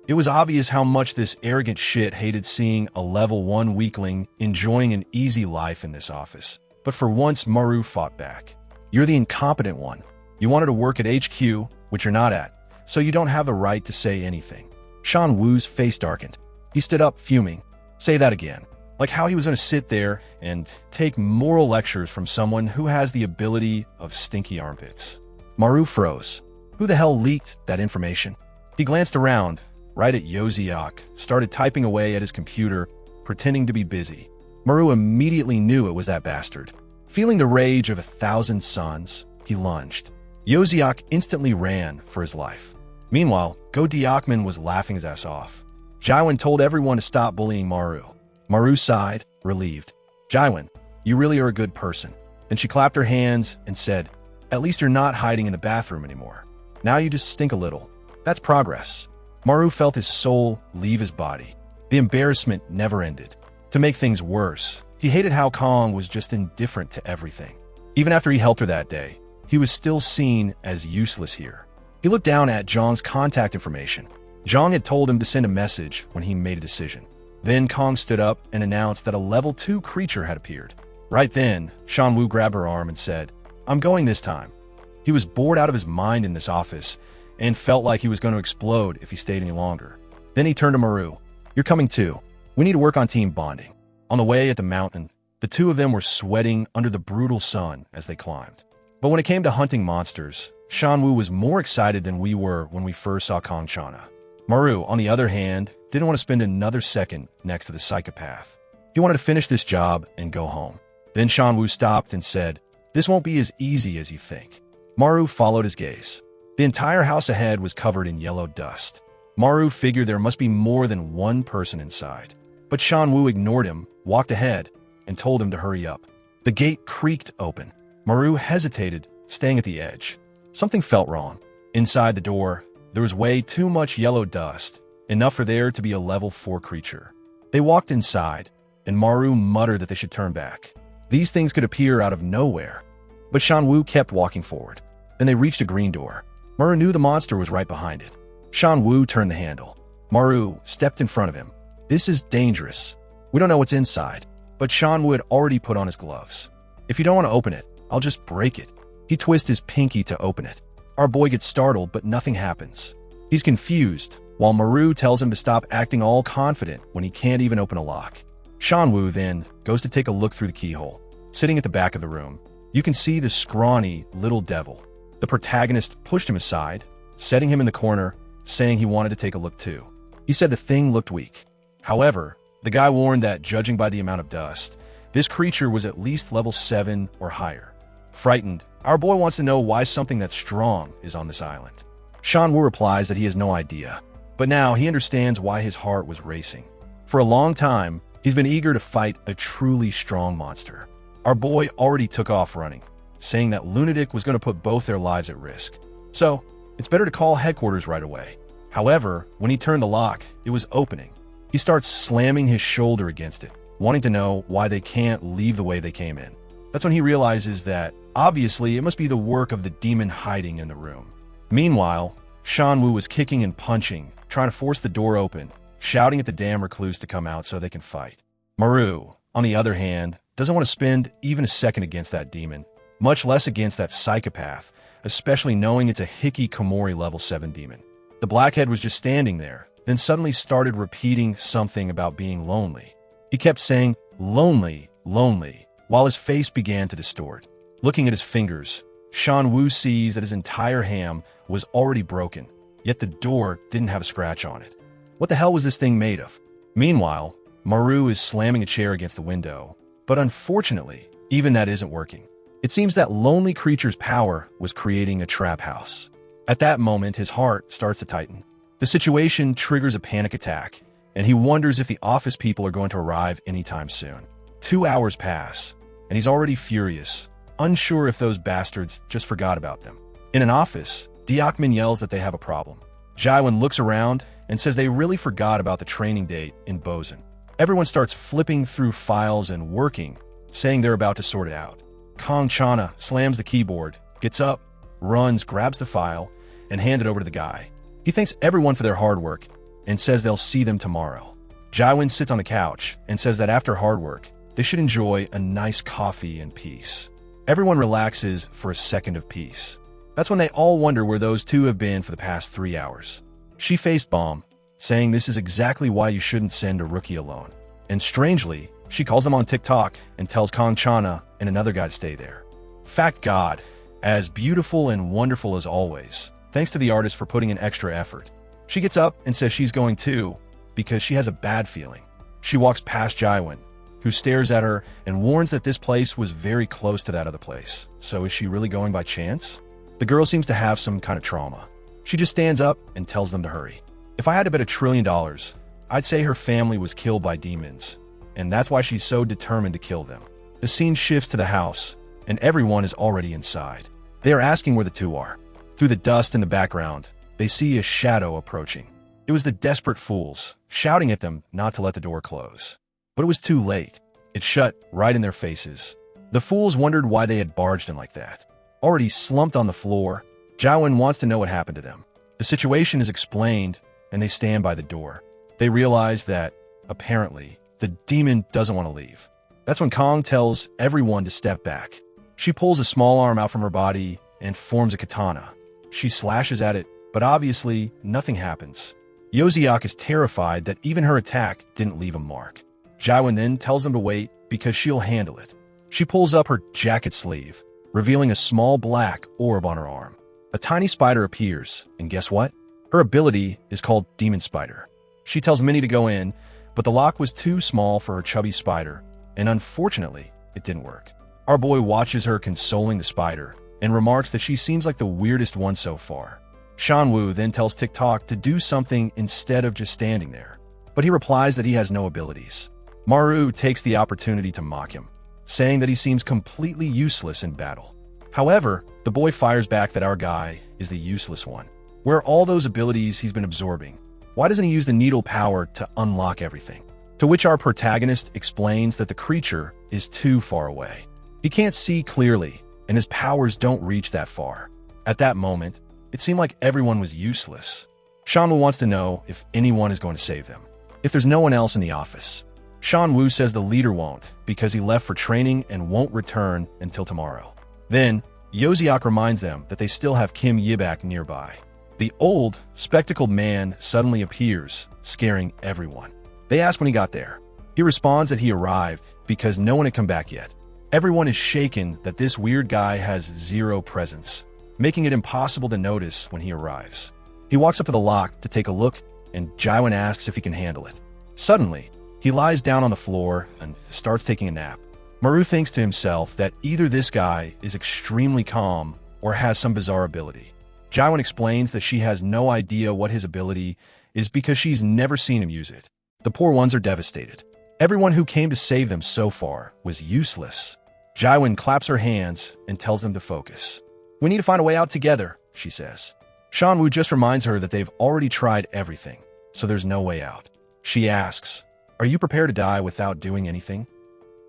S1: It was obvious how much this arrogant shit hated seeing a level 1 weakling enjoying an easy life in this office. But for once, Maru fought back. "You're the incompetent one. You wanted to work at HQ, which you're not at, so you don't have the right to say anything." Shan Wu's face darkened. He stood up, fuming. "Say that again." Like how he was going to sit there and take moral lectures from someone who has the ability of stinky armpits. Maru froze. Who the hell leaked that information? He glanced around, right at Yoziak, started typing away at his computer, pretending to be busy. Maru immediately knew it was that bastard. Feeling the rage of 1,000 suns, he lunged. Yoziak instantly ran for his life. Meanwhile, Godiakman was laughing his ass off. Jaiwan told everyone to stop bullying Maru. Maru sighed, relieved. Jaiwan, you really are a good person. Then she clapped her hands and said, at least you're not hiding in the bathroom anymore. Now you just stink a little. That's progress. Maru felt his soul leave his body. The embarrassment never ended. To make things worse, he hated how Kong was just indifferent to everything. Even after he helped her that day, he was still seen as useless here. He looked down at Zhang's contact information. Zhang had told him to send a message when he made a decision. Then Kong stood up and announced that a level 2 creature had appeared. Right then, Shanwu grabbed her arm and said, I'm going this time. He was bored out of his mind in this office and felt like he was going to explode if he stayed any longer. Then he turned to Maru. You're coming too. We need to work on team bonding. On the way at the mountain, the two of them were sweating under the brutal sun as they climbed. But when it came to hunting monsters, Shanwu was more excited than we were when we first saw Kong Chana. Maru, on the other hand, didn't want to spend another second next to the psychopath. He wanted to finish this job and go home. Then Shanwu stopped and said, this won't be as easy as you think. Maru followed his gaze. The entire house ahead was covered in yellow dust. Maru figured there must be more than one person inside. But Shanwu ignored him, walked ahead, and told him to hurry up. The gate creaked open. Maru hesitated, staying at the edge. Something felt wrong. Inside the door, there was way too much yellow dust, enough for there to be a level 4 creature. They walked inside, and Maru muttered that they should turn back. These things could appear out of nowhere. But Shanwu kept walking forward. Then they reached a green door. Maru knew the monster was right behind it. Shanwu turned the handle. Maru stepped in front of him. This is dangerous. We don't know what's inside. But Shanwu had already put on his gloves. If you don't want to open it, I'll just break it. He twists his pinky to open it. Our boy gets startled, but nothing happens. He's confused, while Maru tells him to stop acting all confident when he can't even open a lock. Shanwu then goes to take a look through the keyhole. Sitting at the back of the room, you can see the scrawny little devil. The protagonist pushed him aside, setting him in the corner, saying he wanted to take a look too. He said the thing looked weak. However, the guy warned that, judging by the amount of dust, this creature was at least level 7 or higher. Frightened, our boy wants to know why something that's strong is on this island. Shanwu replies that he has no idea, but now he understands why his heart was racing. For a long time, he's been eager to fight a truly strong monster. Our boy already took off running, saying that Lunatic was going to put both their lives at risk. So, it's better to call headquarters right away. However, when he turned the lock, it was opening. He starts slamming his shoulder against it, wanting to know why they can't leave the way they came in. That's when he realizes that, obviously, it must be the work of the demon hiding in the room. Meanwhile, Shanwu was kicking and punching, trying to force the door open, shouting at the damn recluse to come out so they can fight. Maru, on the other hand, doesn't want to spend even a second against that demon, much less against that psychopath, especially knowing it's a Hikikomori level 7 demon. The blackhead was just standing there, then suddenly started repeating something about being lonely. He kept saying, lonely, lonely, while his face began to distort. Looking at his fingers, Shanwu sees that his entire ham was already broken, yet the door didn't have a scratch on it. What the hell was this thing made of? Meanwhile, Maru is slamming a chair against the window, but unfortunately, even that isn't working. It seems that lonely creature's power was creating a trap house. At that moment, his heart starts to tighten. The situation triggers a panic attack, and he wonders if the office people are going to arrive anytime soon. 2 hours pass, and he's already furious, unsure if those bastards just forgot about them. In an office, Diakman yells that they have a problem. Jaiwan looks around and says they really forgot about the training date in Bozen. Everyone starts flipping through files and working, saying they're about to sort it out. Kong Chana slams the keyboard, gets up, runs, grabs the file, and hands it over to the guy. He thanks everyone for their hard work and says they'll see them tomorrow. Jaiwan sits on the couch and says that after hard work, they should enjoy a nice coffee and peace. Everyone relaxes for a second of peace. That's when they all wonder where those two have been for the past 3 hours. She faced bomb, saying this is exactly why you shouldn't send a rookie alone. And strangely, she calls him on TikTok and tells Kong Chana and another guy to stay there. Fact God, as beautiful and wonderful as always, thanks to the artist for putting in extra effort. She gets up and says she's going too, because she has a bad feeling. She walks past Jaiwon, who stares at her and warns that this place was very close to that other place. So is she really going by chance? The girl seems to have some kind of trauma. She just stands up and tells them to hurry. If I had to bet $1 trillion, I'd say her family was killed by demons, and that's why she's so determined to kill them. The scene shifts to the house, and everyone is already inside. They are asking where the two are. Through the dust in the background, they see a shadow approaching. It was the desperate fools, shouting at them not to let the door close. But it was too late. It shut right in their faces. The fools wondered why they had barged in like that. Already slumped on the floor, Jaiwon wants to know what happened to them. The situation is explained, and they stand by the door. They realize that, apparently, the demon doesn't want to leave. That's when Kong tells everyone to step back. She pulls a small arm out from her body and forms a katana. She slashes at it, but obviously, nothing happens. Yoziak is terrified that even her attack didn't leave a mark. Jaiwon then tells them to wait because she'll handle it. She pulls up her jacket sleeve, revealing a small black orb on her arm. A tiny spider appears, and guess what? Her ability is called Demon Spider. She tells Minnie to go in, but the lock was too small for her chubby spider, and unfortunately, it didn't work. Our boy watches her consoling the spider, and remarks that she seems like the weirdest one so far. Shanwoo then tells TikTok to do something instead of just standing there, but he replies that he has no abilities. Maru takes the opportunity to mock him, saying that he seems completely useless in battle. However, the boy fires back that our guy is the useless one. Where are all those abilities he's been absorbing? Why doesn't he use the needle power to unlock everything? To which our protagonist explains that the creature is too far away. He can't see clearly, and his powers don't reach that far. At that moment, it seemed like everyone was useless. Shanwoo wants to know if anyone is going to save them, if there's no one else in the office. Shanwoo says the leader won't because he left for training and won't return until tomorrow. Then, Yoziak reminds them that they still have Kim Yibak nearby. The old, spectacled man suddenly appears, scaring everyone. They ask when he got there. He responds that he arrived because no one had come back yet. Everyone is shaken that this weird guy has zero presence, making it impossible to notice when he arrives. He walks up to the lock to take a look, and Jaiwon asks if he can handle it. Suddenly, he lies down on the floor and starts taking a nap. Maru thinks to himself that either this guy is extremely calm or has some bizarre ability. Jaiwon explains that she has no idea what his ability is because she's never seen him use it. The poor ones are devastated. Everyone who came to save them so far was useless. Jaiwon claps her hands and tells them to focus. "We need to find a way out together," she says. Shanwoo just reminds her that they've already tried everything, so there's no way out. She asks, "Are you prepared to die without doing anything?"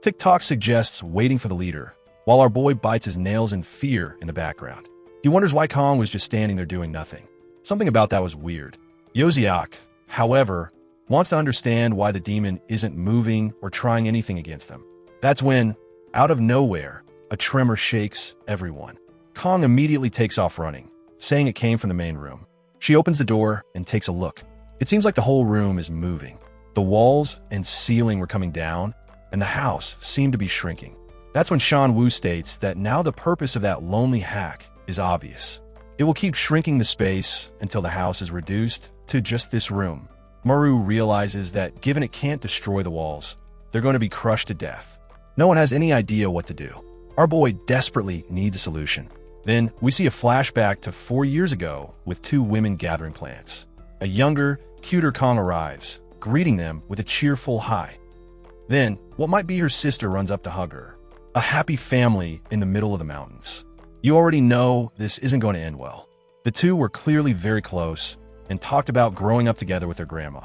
S1: TikTok suggests waiting for the leader, while our boy bites his nails in fear in the background. He wonders why Kong was just standing there doing nothing. Something about that was weird. Yoziak, however, wants to understand why the demon isn't moving or trying anything against them. That's when, out of nowhere, a tremor shakes everyone. Kong immediately takes off running, saying it came from the main room. She opens the door and takes a look. It seems like the whole room is moving. The walls and ceiling were coming down, and the house seemed to be shrinking. That's when Shanwoo states that now the purpose of that lonely hack is obvious. It will keep shrinking the space until the house is reduced to just this room. Maru realizes that given it can't destroy the walls, they're going to be crushed to death. No one has any idea what to do. Our boy desperately needs a solution. Then we see a flashback to 4 years ago with two women gathering plants. A younger, cuter Kong arrives, greeting them with a cheerful hi. Then, what might be her sister runs up to hug her. A happy family in the middle of the mountains. You already know this isn't going to end well. The two were clearly very close and talked about growing up together with their grandma.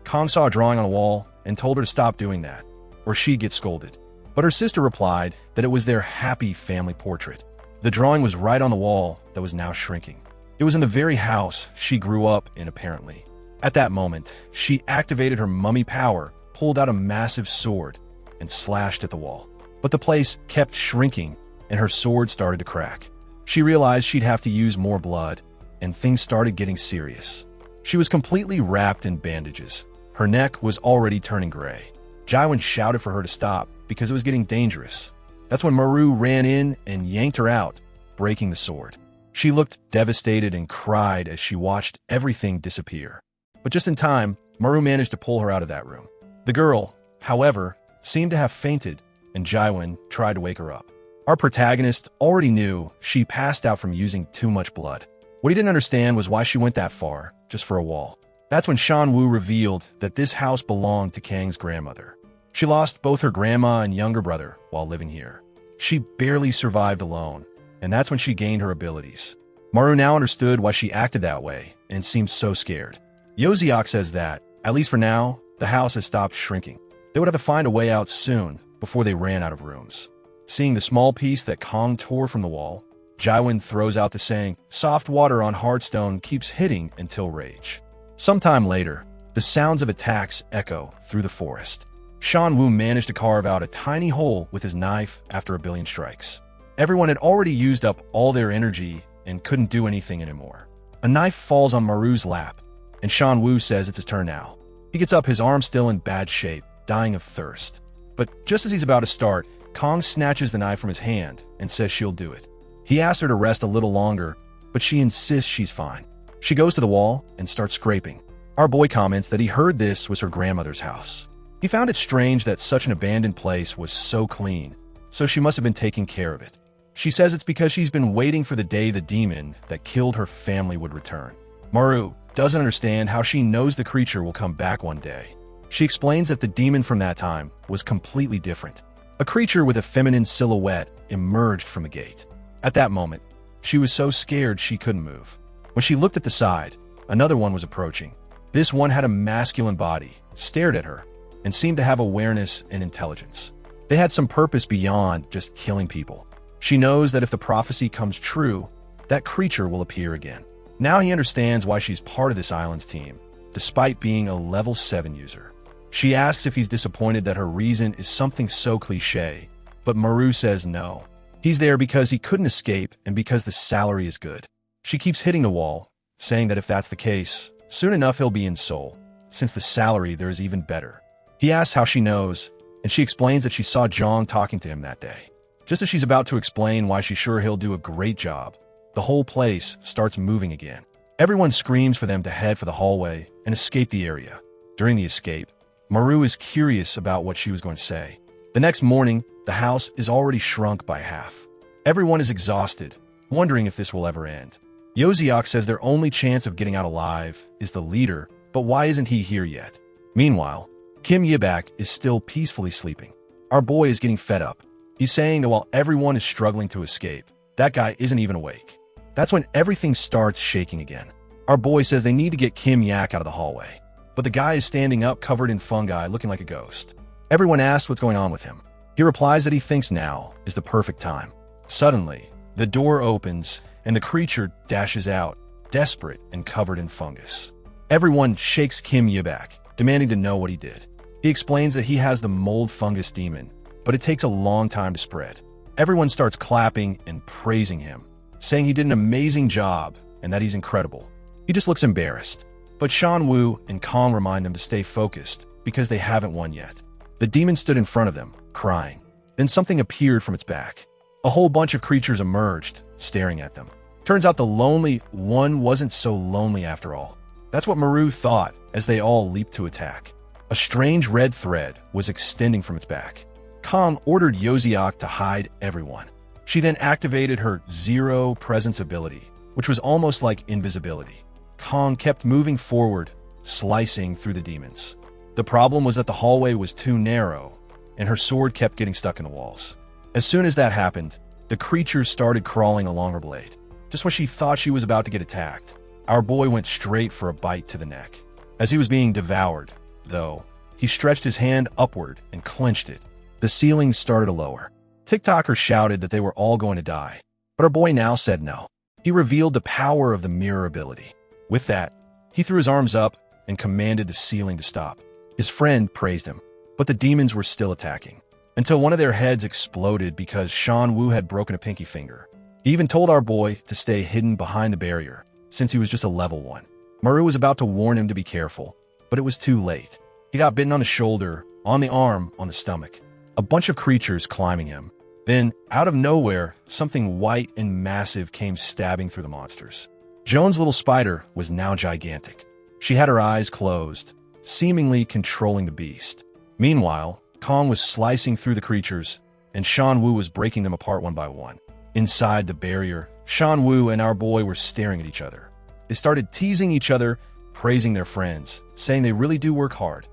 S1: Kong saw a drawing on a wall and told her to stop doing that, or she'd get scolded. But her sister replied that it was their happy family portrait. The drawing was right on the wall that was now shrinking. It was in the very house she grew up in, apparently. At that moment, she activated her mummy power, pulled out a massive sword, and slashed at the wall. But the place kept shrinking, and her sword started to crack. She realized she'd have to use more blood, and things started getting serious. She was completely wrapped in bandages. Her neck was already turning gray. Jaiwon shouted for her to stop because it was getting dangerous. That's when Maru ran in and yanked her out, breaking the sword. She looked devastated and cried as she watched everything disappear. But just in time, Maru managed to pull her out of that room. The girl, however, seemed to have fainted, and Jaiwon tried to wake her up. Our protagonist already knew she passed out from using too much blood. What he didn't understand was why she went that far, just for a wall. That's when Shan-woo revealed that this house belonged to Kang's grandmother. She lost both her grandma and younger brother while living here. She barely survived alone, and that's when she gained her abilities. Maru now understood why she acted that way and seemed so scared. Yoziak says that, at least for now, the house has stopped shrinking. They would have to find a way out soon before they ran out of rooms. Seeing the small piece that Kang tore from the wall, Jaiwon throws out the saying, "Soft water on hard stone keeps hitting until rage." Sometime later, the sounds of attacks echo through the forest. Shan-woo managed to carve out a tiny hole with his knife after a billion strikes. Everyone had already used up all their energy and couldn't do anything anymore. A knife falls on Maru's lap, and Shan-woo says it's his turn now. He gets up, his arm still in bad shape, dying of thirst. But just as he's about to start, Kang snatches the knife from his hand and says she'll do it. He asks her to rest a little longer, but she insists she's fine. She goes to the wall and starts scraping. Our boy comments that he heard this was her grandmother's house. He found it strange that such an abandoned place was so clean, so she must have been taking care of it. She says it's because she's been waiting for the day the demon that killed her family would return. Maru doesn't understand how she knows the creature will come back one day. She explains that the demon from that time was completely different. A creature with a feminine silhouette emerged from the gate. At that moment, she was so scared she couldn't move. When she looked at the side, another one was approaching. This one had a masculine body, stared at her, and seemed to have awareness and intelligence. They had some purpose beyond just killing people. She knows that if the prophecy comes true, that creature will appear again. Now he understands why she's part of this island's team, despite being a level 7 user. She asks if he's disappointed that her reason is something so cliche, but Maru says no. He's there because he couldn't escape and because the salary is good. She keeps hitting the wall, saying that if that's the case, soon enough he'll be in Seoul, since the salary there is even better. He asks how she knows, and she explains that she saw Jong talking to him that day. Just as she's about to explain why she's sure he'll do a great job, the whole place starts moving again. Everyone screams for them to head for the hallway and escape the area. During the escape, Maru is curious about what she was going to say. The next morning, the house is already shrunk by half. Everyone is exhausted, wondering if this will ever end. Yoziak says their only chance of getting out alive is the leader, but why isn't he here yet? Meanwhile, Kim Yibak is still peacefully sleeping. Our boy is getting fed up. He's saying that while everyone is struggling to escape, that guy isn't even awake. That's when everything starts shaking again. Our boy says they need to get Kim Yak out of the hallway, but the guy is standing up covered in fungi looking like a ghost. Everyone asks what's going on with him. He replies that he thinks now is the perfect time. Suddenly, the door opens and the creature dashes out, desperate and covered in fungus. Everyone shakes Kim Yibak, demanding to know what he did. He explains that he has the mold fungus demon, but it takes a long time to spread. Everyone starts clapping and praising him, saying he did an amazing job and that he's incredible. He just looks embarrassed. But Shan-woo and Kang remind them to stay focused because they haven't won yet. The demon stood in front of them, crying. Then something appeared from its back. A whole bunch of creatures emerged, staring at them. Turns out the lonely one wasn't so lonely after all. That's what Maru thought as they all leaped to attack. A strange red thread was extending from its back. Kang ordered Yoziak to hide everyone. She then activated her zero presence ability, which was almost like invisibility. Kang kept moving forward, slicing through the demons. The problem was that the hallway was too narrow, and her sword kept getting stuck in the walls. As soon as that happened, the creatures started crawling along her blade. Just when she thought she was about to get attacked, our boy went straight for a bite to the neck. As he was being devoured, though, he stretched his hand upward and clenched it. The ceiling started to lower. TikTokers shouted that they were all going to die, but our boy now said no. He revealed the power of the mirror ability. With that, he threw his arms up and commanded the ceiling to stop. His friend praised him, but the demons were still attacking, until one of their heads exploded because Shan-woo had broken a pinky finger. He even told our boy to stay hidden behind the barrier, since he was just a level 1. Maru was about to warn him to be careful, but it was too late. He got bitten on the shoulder, on the arm, on the stomach. A bunch of creatures climbing him. Then, out of nowhere, something white and massive came stabbing through the monsters. Joan's little spider was now gigantic. She had her eyes closed, seemingly controlling the beast. Meanwhile, Kong was slicing through the creatures, and Shan Wu was breaking them apart one by one. Inside the barrier, Shan Wu and our boy were staring at each other. They started teasing each other, praising their friends, saying they really do work hard.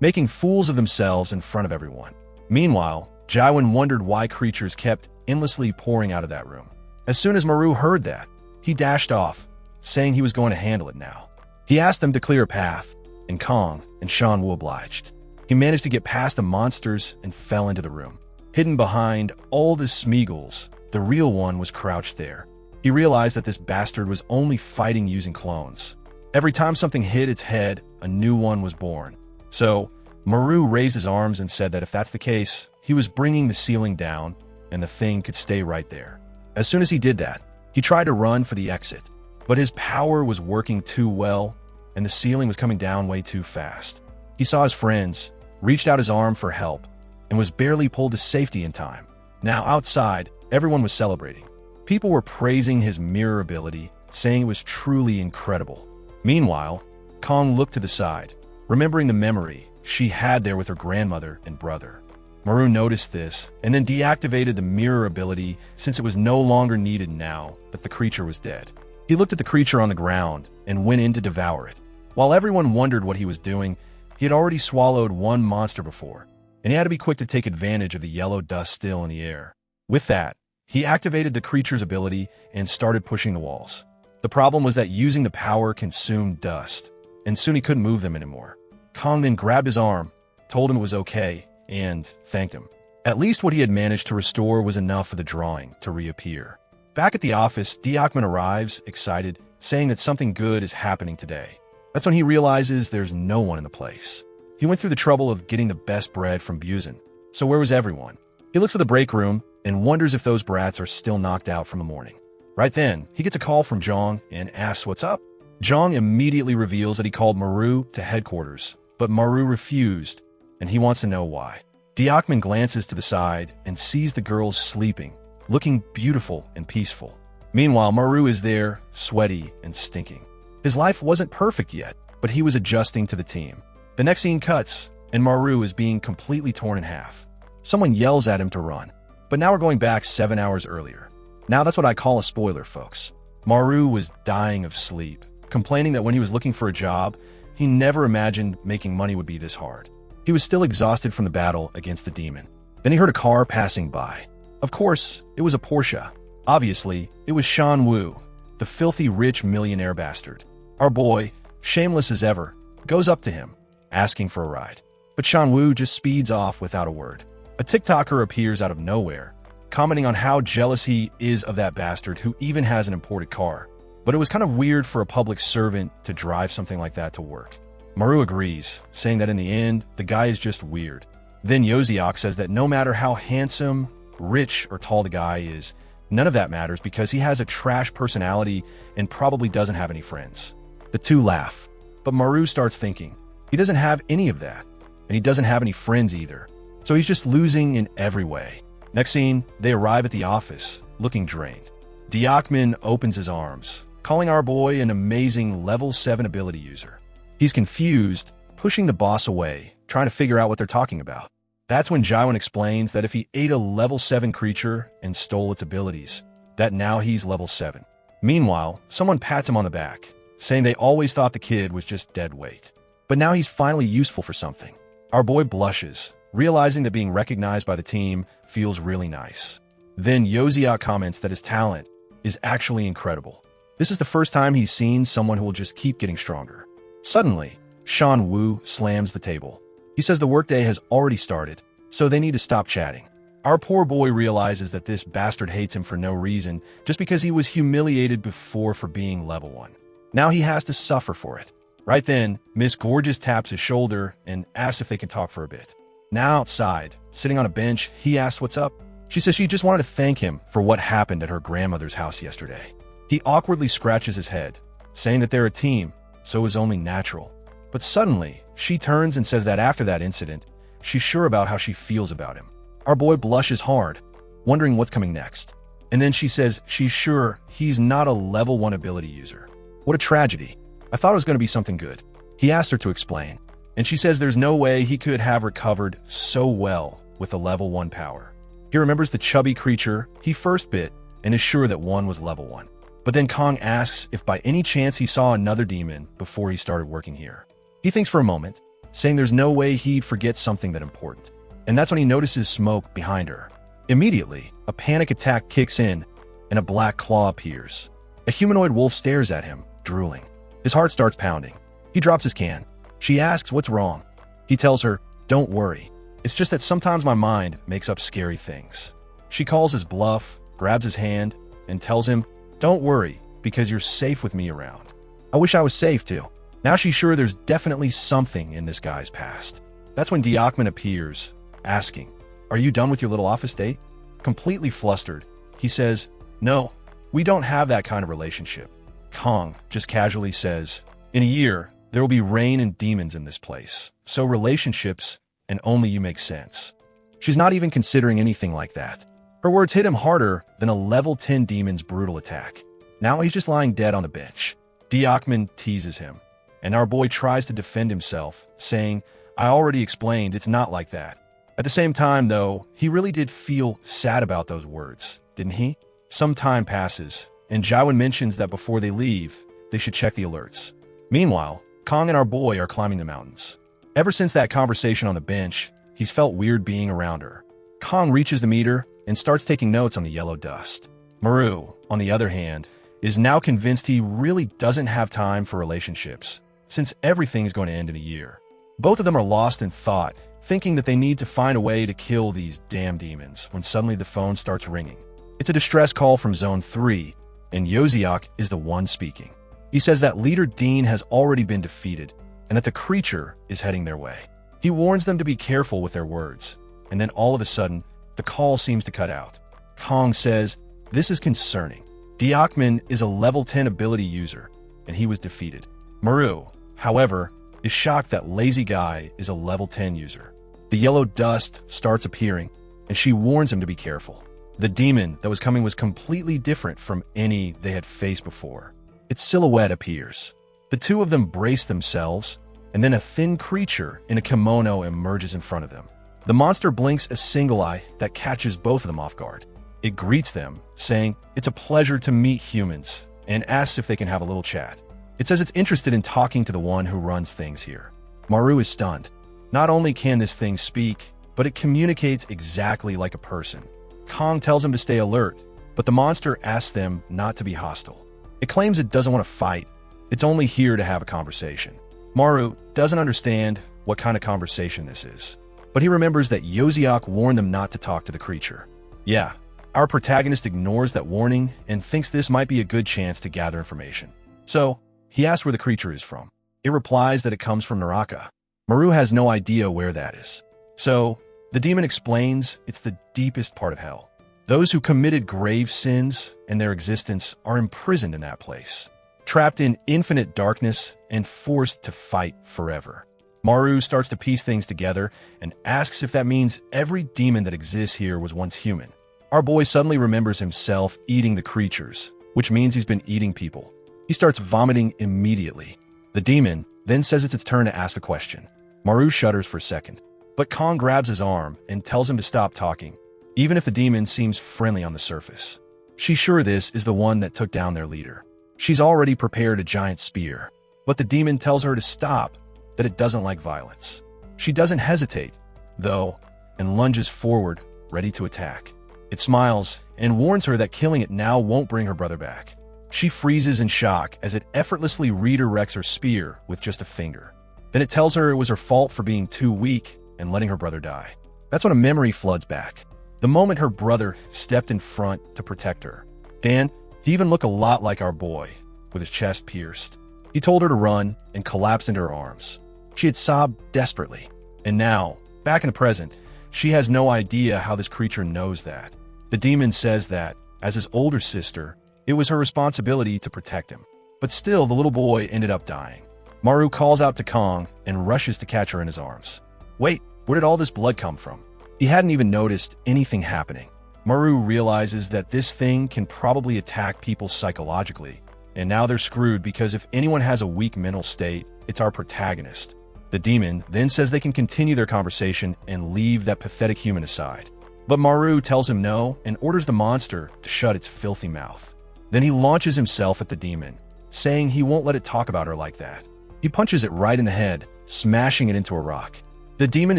S1: Making fools of themselves in front of everyone. Meanwhile, Jaiwan wondered why creatures kept endlessly pouring out of that room. As soon as Maru heard that, he dashed off, saying he was going to handle it now. He asked them to clear a path, and Kong and Shan Wu obliged. He managed to get past the monsters and fell into the room. Hidden behind all the Smeagol's, the real one was crouched there. He realized that this bastard was only fighting using clones. Every time something hit its head, a new one was born. So, Maru raised his arms and said that if that's the case, he was bringing the ceiling down, and the thing could stay right there. As soon as he did that, he tried to run for the exit, but his power was working too well, and the ceiling was coming down way too fast. He saw his friends, reached out his arm for help, and was barely pulled to safety in time. Now outside, everyone was celebrating. People were praising his mirror ability, saying it was truly incredible. Meanwhile, Kong looked to the side, remembering the memory she had there with her grandmother and brother. Maru noticed this and then deactivated the mirror ability since it was no longer needed now that the creature was dead. He looked at the creature on the ground and went in to devour it. While everyone wondered what he was doing, he had already swallowed one monster before, and he had to be quick to take advantage of the yellow dust still in the air. With that, he activated the creature's ability and started pushing the walls. The problem was that using the power consumed dust, and soon he couldn't move them anymore. Kong then grabbed his arm, told him it was okay, and thanked him. At least what he had managed to restore was enough for the drawing to reappear. Back at the office, Diakman arrives, excited, saying that something good is happening today. That's when he realizes there's no one in the place. He went through the trouble of getting the best bread from Busan, so where was everyone? He looks for the break room and wonders if those brats are still knocked out from the morning. Right then, he gets a call from Zhang and asks what's up. Zhang immediately reveals that he called Maru to headquarters, but Maru refused, and he wants to know why. Diakman glances to the side and sees the girls sleeping, looking beautiful and peaceful. Meanwhile, Maru is there, sweaty and stinking. His life wasn't perfect yet, but he was adjusting to the team. The next scene cuts, and Maru is being completely torn in half. Someone yells at him to run, but now we're going back 7 hours earlier. Now that's what I call a spoiler, folks. Maru was dying of sleep, complaining that when he was looking for a job, he never imagined making money would be this hard. He was still exhausted from the battle against the demon. Then he heard a car passing by. Of course, it was a Porsche. Obviously, it was Shan Wu, the filthy rich millionaire bastard. Our boy, shameless as ever, goes up to him, asking for a ride. But Shan Wu just speeds off without a word. A TikToker appears out of nowhere, commenting on how jealous he is of that bastard who even has an imported car. But it was kind of weird for a public servant to drive something like that to work. Maru agrees, saying that in the end, the guy is just weird. Then Yoziak says that no matter how handsome, rich, or tall the guy is, none of that matters because he has a trash personality and probably doesn't have any friends. The two laugh, but Maru starts thinking, he doesn't have any of that, and he doesn't have any friends either, so he's just losing in every way. Next scene, they arrive at the office, looking drained. Diakman opens his arms, calling our boy an amazing level 7 ability user. He's confused, pushing the boss away, trying to figure out what they're talking about. That's when Jaiwan explains that if he ate a level 7 creature and stole its abilities, that now he's level 7. Meanwhile, someone pats him on the back, saying they always thought the kid was just dead weight. But now he's finally useful for something. Our boy blushes, realizing that being recognized by the team feels really nice. Then Yoziak comments that his talent is actually incredible. This is the first time he's seen someone who will just keep getting stronger. Suddenly, Shan Wu slams the table. He says the workday has already started, so they need to stop chatting. Our poor boy realizes that this bastard hates him for no reason, just because he was humiliated before for being level 1. Now he has to suffer for it. Right then, Miss Gorgeous taps his shoulder and asks if they can talk for a bit. Now outside, sitting on a bench, he asks what's up. She says she just wanted to thank him for what happened at her grandmother's house yesterday. He awkwardly scratches his head, saying that they're a team, so it was only natural. But suddenly, she turns and says that after that incident, she's sure about how she feels about him. Our boy blushes hard, wondering what's coming next. And then she says she's sure he's not a level 1 ability user. What a tragedy. I thought it was going to be something good. He asked her to explain, and she says there's no way he could have recovered so well with a level 1 power. He remembers the chubby creature he first bit and is sure that one was level 1. But then Kong asks if by any chance he saw another demon before he started working here. He thinks for a moment, saying there's no way he'd forget something that important. And that's when he notices smoke behind her. Immediately, a panic attack kicks in and a black claw appears. A humanoid wolf stares at him, drooling. His heart starts pounding. He drops his can. She asks what's wrong. He tells her, "Don't worry. It's just that sometimes my mind makes up scary things." She calls his bluff, grabs his hand, and tells him, "Don't worry, because you're safe with me around." I wish I was safe too. Now she's sure there's definitely something in this guy's past. That's when Diakman appears, asking, "Are you done with your little office date?" Completely flustered, he says, "No, we don't have that kind of relationship." Kong just casually says, "In a year, there will be rain and demons in this place, so relationships and only you make sense." She's not even considering anything like that. Her words hit him harder than a level 10 demon's brutal attack. Now he's just lying dead on the bench. Diakman teases him, and our boy tries to defend himself, saying, "I already explained it's not like that." At the same time, though, he really did feel sad about those words, didn't he? Some time passes, and Jaiwan mentions that before they leave, they should check the alerts. Meanwhile, Kong and our boy are climbing the mountains. Ever since that conversation on the bench, he's felt weird being around her. Kong reaches the meter and starts taking notes on the yellow dust. Maru, on the other hand, is now convinced he really doesn't have time for relationships, since everything's going to end in a year. Both of them are lost in thought, thinking that they need to find a way to kill these damn demons, when suddenly the phone starts ringing. It's a distress call from Zone 3, and Yoziak is the one speaking. He says that Leader Dean has already been defeated, and that the creature is heading their way. He warns them to be careful with their words, and then all of a sudden, the call seems to cut out. Kong says, "This is concerning. Diakman is a level 10 ability user, and he was defeated." Maru, however, is shocked that Lazy Guy is a level 10 user. The yellow dust starts appearing, and she warns him to be careful. The demon that was coming was completely different from any they had faced before. Its silhouette appears. The two of them brace themselves, and then a thin creature in a kimono emerges in front of them. The monster blinks a single eye that catches both of them off guard. It greets them, saying, "It's a pleasure to meet humans," and asks if they can have a little chat. It says it's interested in talking to the one who runs things here. Maru is stunned. Not only can this thing speak, but it communicates exactly like a person. Kong tells him to stay alert, but the monster asks them not to be hostile. It claims it doesn't want to fight. It's only here to have a conversation. Maru doesn't understand what kind of conversation this is, but he remembers that Yoziak warned them not to talk to the creature. Yeah, our protagonist ignores that warning and thinks this might be a good chance to gather information. So, he asks where the creature is from. It replies that it comes from Naraka. Maru has no idea where that is. So, the demon explains it's the deepest part of hell. Those who committed grave sins and their existence are imprisoned in that place, trapped in infinite darkness and forced to fight forever. Maru starts to piece things together and asks if that means every demon that exists here was once human. Our boy suddenly remembers himself eating the creatures, which means he's been eating people. He starts vomiting immediately. The demon then says it's its turn to ask a question. Maru shudders for a second, but Kong grabs his arm and tells him to stop talking, even if the demon seems friendly on the surface. She's sure this is the one that took down their leader. She's already prepared a giant spear, but the demon tells her to stop, that it doesn't like violence. She doesn't hesitate, though, and lunges forward, ready to attack. It smiles and warns her that killing it now won't bring her brother back. She freezes in shock as it effortlessly redirects her spear with just a finger. Then it tells her it was her fault for being too weak and letting her brother die. That's when a memory floods back. The moment her brother stepped in front to protect her. Dan, he even looked a lot like our boy, with his chest pierced. He told her to run and collapsed into her arms. She had sobbed desperately. And now, back in the present, she has no idea how this creature knows that. The demon says that, as his older sister, it was her responsibility to protect him. But still, the little boy ended up dying. Maru calls out to Kong and rushes to catch her in his arms. Wait, where did all this blood come from? He hadn't even noticed anything happening. Maru realizes that this thing can probably attack people psychologically, and now they're screwed because if anyone has a weak mental state, it's our protagonist. The demon then says they can continue their conversation and leave that pathetic human aside. But Maru tells him no and orders the monster to shut its filthy mouth. Then he launches himself at the demon, saying he won't let it talk about her like that. He punches it right in the head, smashing it into a rock. The demon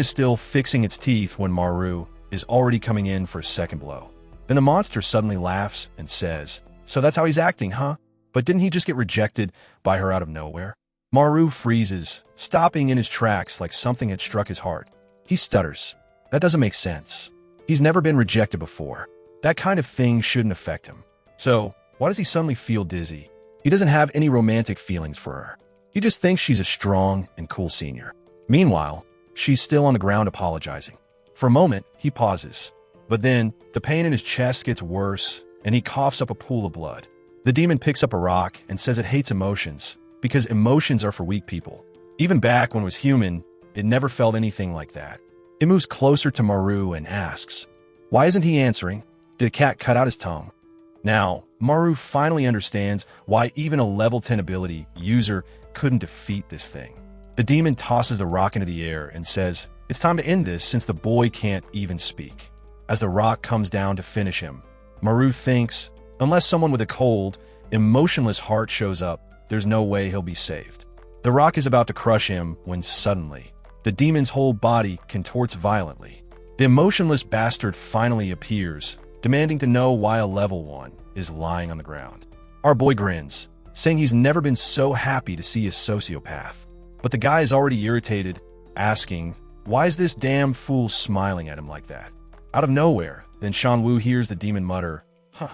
S1: is still fixing its teeth when Maru is already coming in for a second blow. Then the monster suddenly laughs and says, "So that's how he's acting, huh? But didn't he just get rejected by her out of nowhere?" Maru freezes, stopping in his tracks like something had struck his heart. He stutters. That doesn't make sense. He's never been rejected before. That kind of thing shouldn't affect him. So, why does he suddenly feel dizzy? He doesn't have any romantic feelings for her. He just thinks she's a strong and cool senior. Meanwhile, she's still on the ground apologizing. For a moment, he pauses. But then, the pain in his chest gets worse, and he coughs up a pool of blood. The demon picks up a rock and says it hates emotions, because emotions are for weak people. Even back when it was human, it never felt anything like that. It moves closer to Maru and asks, "Why isn't he answering? Did the cat cut out his tongue?" Now, Maru finally understands why even a level 10 ability user couldn't defeat this thing. The demon tosses the rock into the air and says, "It's time to end this since the boy can't even speak." As the rock comes down to finish him, Maru thinks, unless someone with a cold, emotionless heart shows up, there's no way he'll be saved. The rock is about to crush him when suddenly, the demon's whole body contorts violently. The emotionless bastard finally appears, demanding to know why a level 1 is lying on the ground. Our boy grins, saying he's never been so happy to see a sociopath. But the guy is already irritated, asking, "Why is this damn fool smiling at him like that?" Out of nowhere, then Shanwu hears the demon mutter, "Huh,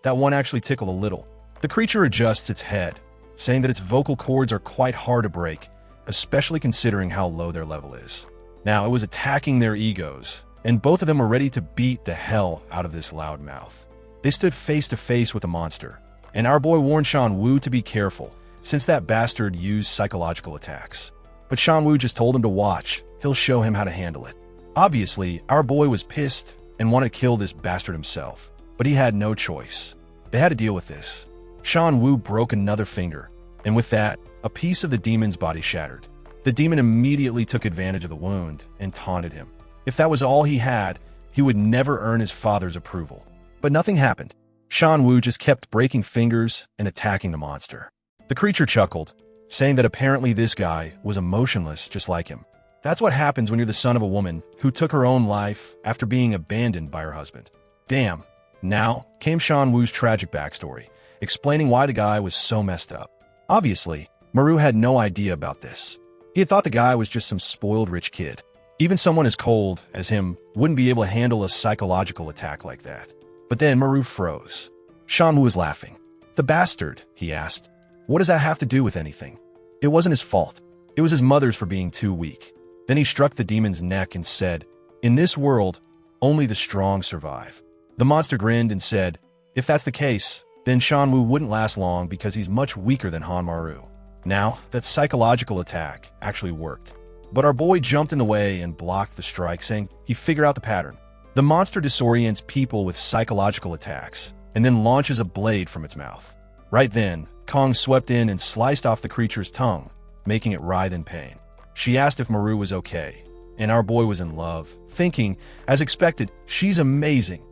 S1: that one actually tickled a little." The creature adjusts its head, saying that its vocal cords are quite hard to break, especially considering how low their level is. Now, it was attacking their egos, and both of them were ready to beat the hell out of this loudmouth. They stood face to face with a monster, and our boy warned Shanwu to be careful, since that bastard used psychological attacks. But Shanwu just told him to watch, he'll show him how to handle it. Obviously, our boy was pissed and wanted to kill this bastard himself, but he had no choice. They had to deal with this. Shanwu broke another finger, and with that, a piece of the demon's body shattered. The demon immediately took advantage of the wound and taunted him. If that was all he had, he would never earn his father's approval. But nothing happened. Shanwu just kept breaking fingers and attacking the monster. The creature chuckled, saying that apparently this guy was emotionless just like him. That's what happens when you're the son of a woman who took her own life after being abandoned by her husband. Damn. Now came Shanwu's tragic backstory, explaining why the guy was so messed up. Obviously, Maru had no idea about this. He had thought the guy was just some spoiled rich kid. Even someone as cold as him wouldn't be able to handle a psychological attack like that. But then Maru froze. Shanwu was laughing. "The bastard," he asked. "What does that have to do with anything? It wasn't his fault. It was his mother's for being too weak." Then he struck the demon's neck and said, "In this world, only the strong survive." The monster grinned and said, "If that's the case, then Shanwu wouldn't last long because he's much weaker than Maru." Now, that psychological attack actually worked. But our boy jumped in the way and blocked the strike, saying he figured out the pattern. The monster disorients people with psychological attacks, and then launches a blade from its mouth. Right then, Kong swept in and sliced off the creature's tongue, making it writhe in pain. She asked if Maru was okay, and our boy was in love, thinking, as expected, she's amazing.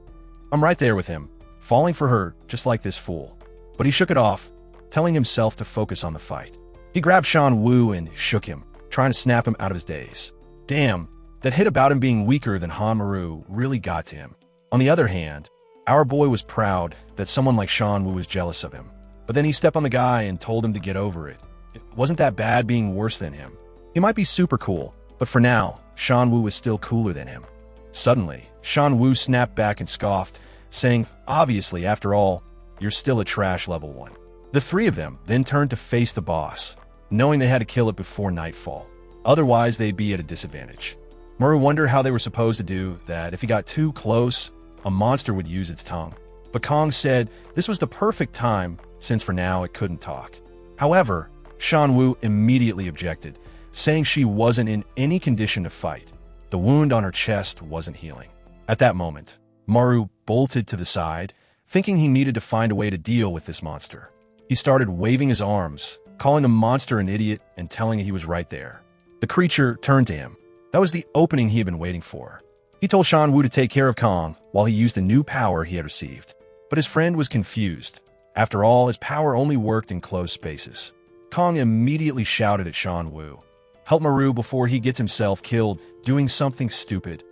S1: I'm right there with him, falling for her just like this fool. But he shook it off, telling himself to focus on the fight. He grabbed Shanwu and shook him, trying to snap him out of his daze. Damn, that hit about him being weaker than Maru really got to him. On the other hand, our boy was proud that someone like Shanwu was jealous of him. But then he stepped on the guy and told him to get over it. It wasn't that bad being worse than him. He might be super cool, but for now, Shanwu was still cooler than him. Suddenly, Shanwu snapped back and scoffed, saying, "Obviously, after all, you're still a trash level 1. The three of them then turned to face the boss, knowing they had to kill it before nightfall. Otherwise, they'd be at a disadvantage. Maru wondered how they were supposed to do that. If he got too close, a monster would use its tongue. But Kong said this was the perfect time, since for now it couldn't talk. However, Shanwu immediately objected, saying she wasn't in any condition to fight. The wound on her chest wasn't healing. At that moment, Maru bolted to the side, thinking he needed to find a way to deal with this monster. He started waving his arms, calling the monster an idiot and telling it he was right there. The creature turned to him. That was the opening he had been waiting for. He told Shan Wu to take care of Kong while he used the new power he had received. But his friend was confused. After all, his power only worked in closed spaces. Kong immediately shouted at Shan Wu, "Help Maru before he gets himself killed doing something stupid."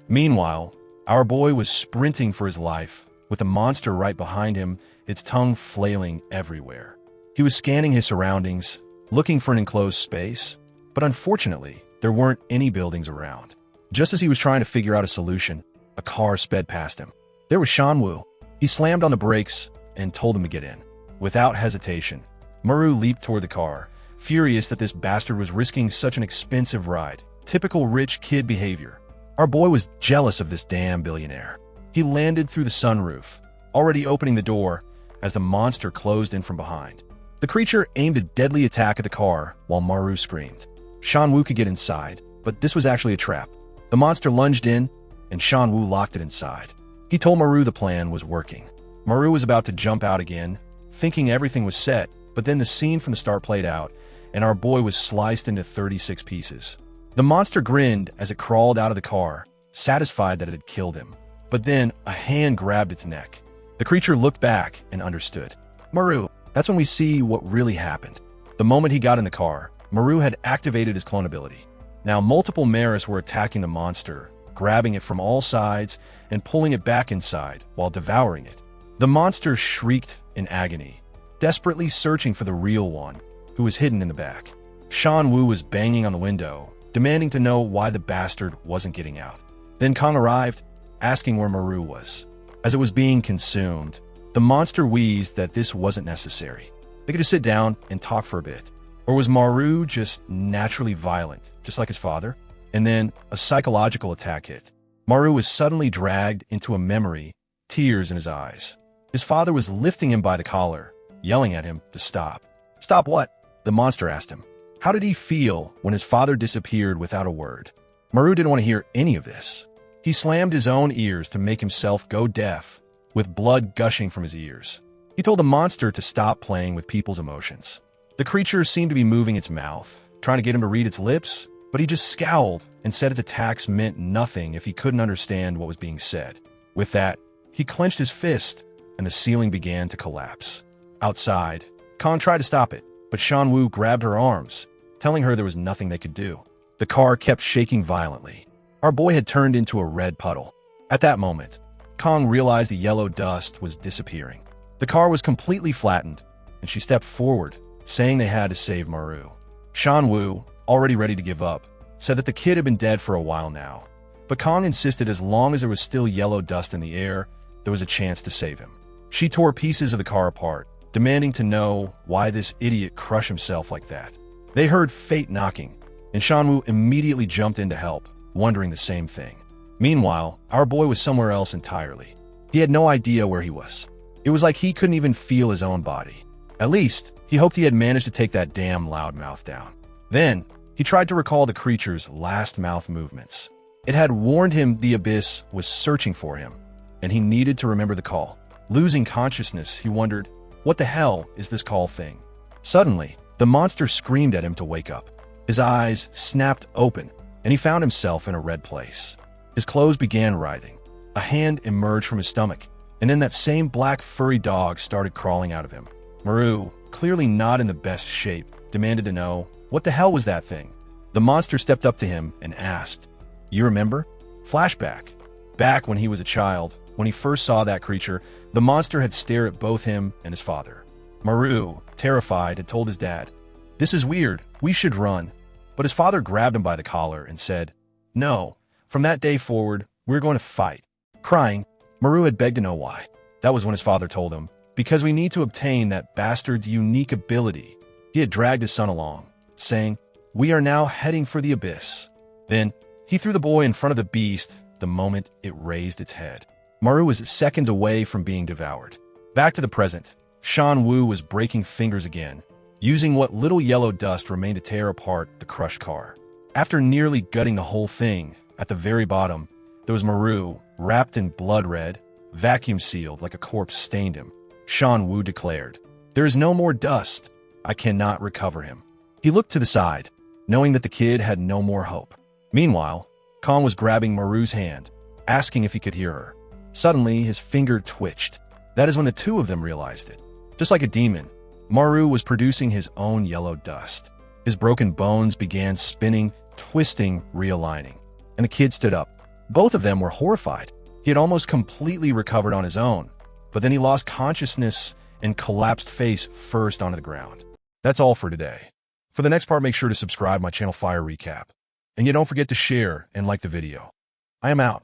S1: Meanwhile, our boy was sprinting for his life, with the monster right behind him, its tongue flailing everywhere. He was scanning his surroundings, looking for an enclosed space, but unfortunately, there weren't any buildings around. Just as he was trying to figure out a solution, a car sped past him. There was Shan Wu. He slammed on the brakes and told him to get in. Without hesitation, Maru leaped toward the car, furious that this bastard was risking such an expensive ride. Typical rich kid behavior. Our boy was jealous of this damn billionaire. He landed through the sunroof, already opening the door as the monster closed in from behind. The creature aimed a deadly attack at the car while Maru screamed. Shan Wu could get inside, but this was actually a trap. The monster lunged in, and Shan Wu locked it inside. He told Maru the plan was working. Maru was about to jump out again, thinking everything was set, but then the scene from the start played out, and our boy was sliced into 36 pieces. The monster grinned as it crawled out of the car, satisfied that it had killed him. But then a hand grabbed its neck. The creature looked back and understood. Maru, that's when we see what really happened. The moment he got in the car, Maru had activated his clone ability. Now multiple Maris were attacking the monster, grabbing it from all sides and pulling it back inside while devouring it. The monster shrieked in agony, desperately searching for the real one, who was hidden in the back. Shan Wu was banging on the window, demanding to know why the bastard wasn't getting out. Then Kong arrived, asking where Maru was. As it was being consumed, the monster wheezed that this wasn't necessary. They could just sit down and talk for a bit. Or was Maru just naturally violent, just like his father? And then a psychological attack hit. Maru was suddenly dragged into a memory, tears in his eyes. His father was lifting him by the collar, yelling at him to stop. Stop what? The monster asked him. How did he feel when his father disappeared without a word? Maru didn't want to hear any of this. He slammed his own ears to make himself go deaf, with blood gushing from his ears. He told the monster to stop playing with people's emotions. The creature seemed to be moving its mouth, trying to get him to read its lips, but he just scowled and said its attacks meant nothing if he couldn't understand what was being said. With that, he clenched his fist, and the ceiling began to collapse. Outside, Kong tried to stop it, but Shan Wu grabbed her arms, telling her there was nothing they could do. The car kept shaking violently. Our boy had turned into a red puddle. At that moment, Kong realized the yellow dust was disappearing. The car was completely flattened, and she stepped forward, saying they had to save Maru. Shan Wu, already ready to give up, said that the kid had been dead for a while now. But Kong insisted as long as there was still yellow dust in the air, there was a chance to save him. She tore pieces of the car apart, demanding to know why this idiot crushed himself like that. They heard fate knocking, and Shan Wu immediately jumped in to help, wondering the same thing. Meanwhile, our boy was somewhere else entirely. He had no idea where he was. It was like he couldn't even feel his own body. At least, he hoped he had managed to take that damn loudmouth down. Then, he tried to recall the creature's last mouth movements. It had warned him the abyss was searching for him, and he needed to remember the call. Losing consciousness, he wondered, what the hell is this call thing? Suddenly, the monster screamed at him to wake up. His eyes snapped open, and he found himself in a red place. His clothes began writhing. A hand emerged from his stomach, and then that same black furry dog started crawling out of him. Maru, clearly not in the best shape, demanded to know, what the hell was that thing? The monster stepped up to him and asked, you remember? Flashback. Back when he was a child, when he first saw that creature, the monster had stared at both him and his father. Maru, terrified, had told his dad, this is weird, we should run. But his father grabbed him by the collar and said, no, from that day forward, we're going to fight. Crying, Maru had begged to know why. That was when his father told him, because we need to obtain that bastard's unique ability. He had dragged his son along, saying, we are now heading for the abyss. Then, he threw the boy in front of the beast the moment it raised its head. Maru was seconds away from being devoured. Back to the present, Shan Wu was breaking fingers again, using what little yellow dust remained to tear apart the crushed car. After nearly gutting the whole thing, at the very bottom, there was Maru, wrapped in blood red, vacuum-sealed like a corpse stained him. Shan Wu declared, There is no more dust. I cannot recover him. He looked to the side, knowing that the kid had no more hope. Meanwhile, Kong was grabbing Maru's hand, asking if he could hear her. Suddenly, his finger twitched. That is when the two of them realized it. Just like a demon, Maru was producing his own yellow dust. His broken bones began spinning, twisting, realigning. And the kid stood up. Both of them were horrified. He had almost completely recovered on his own, but then he lost consciousness and collapsed face first onto the ground. That's all for today. For the next part, make sure to subscribe my channel Fire Recap. And you don't forget to share and like the video. I am out.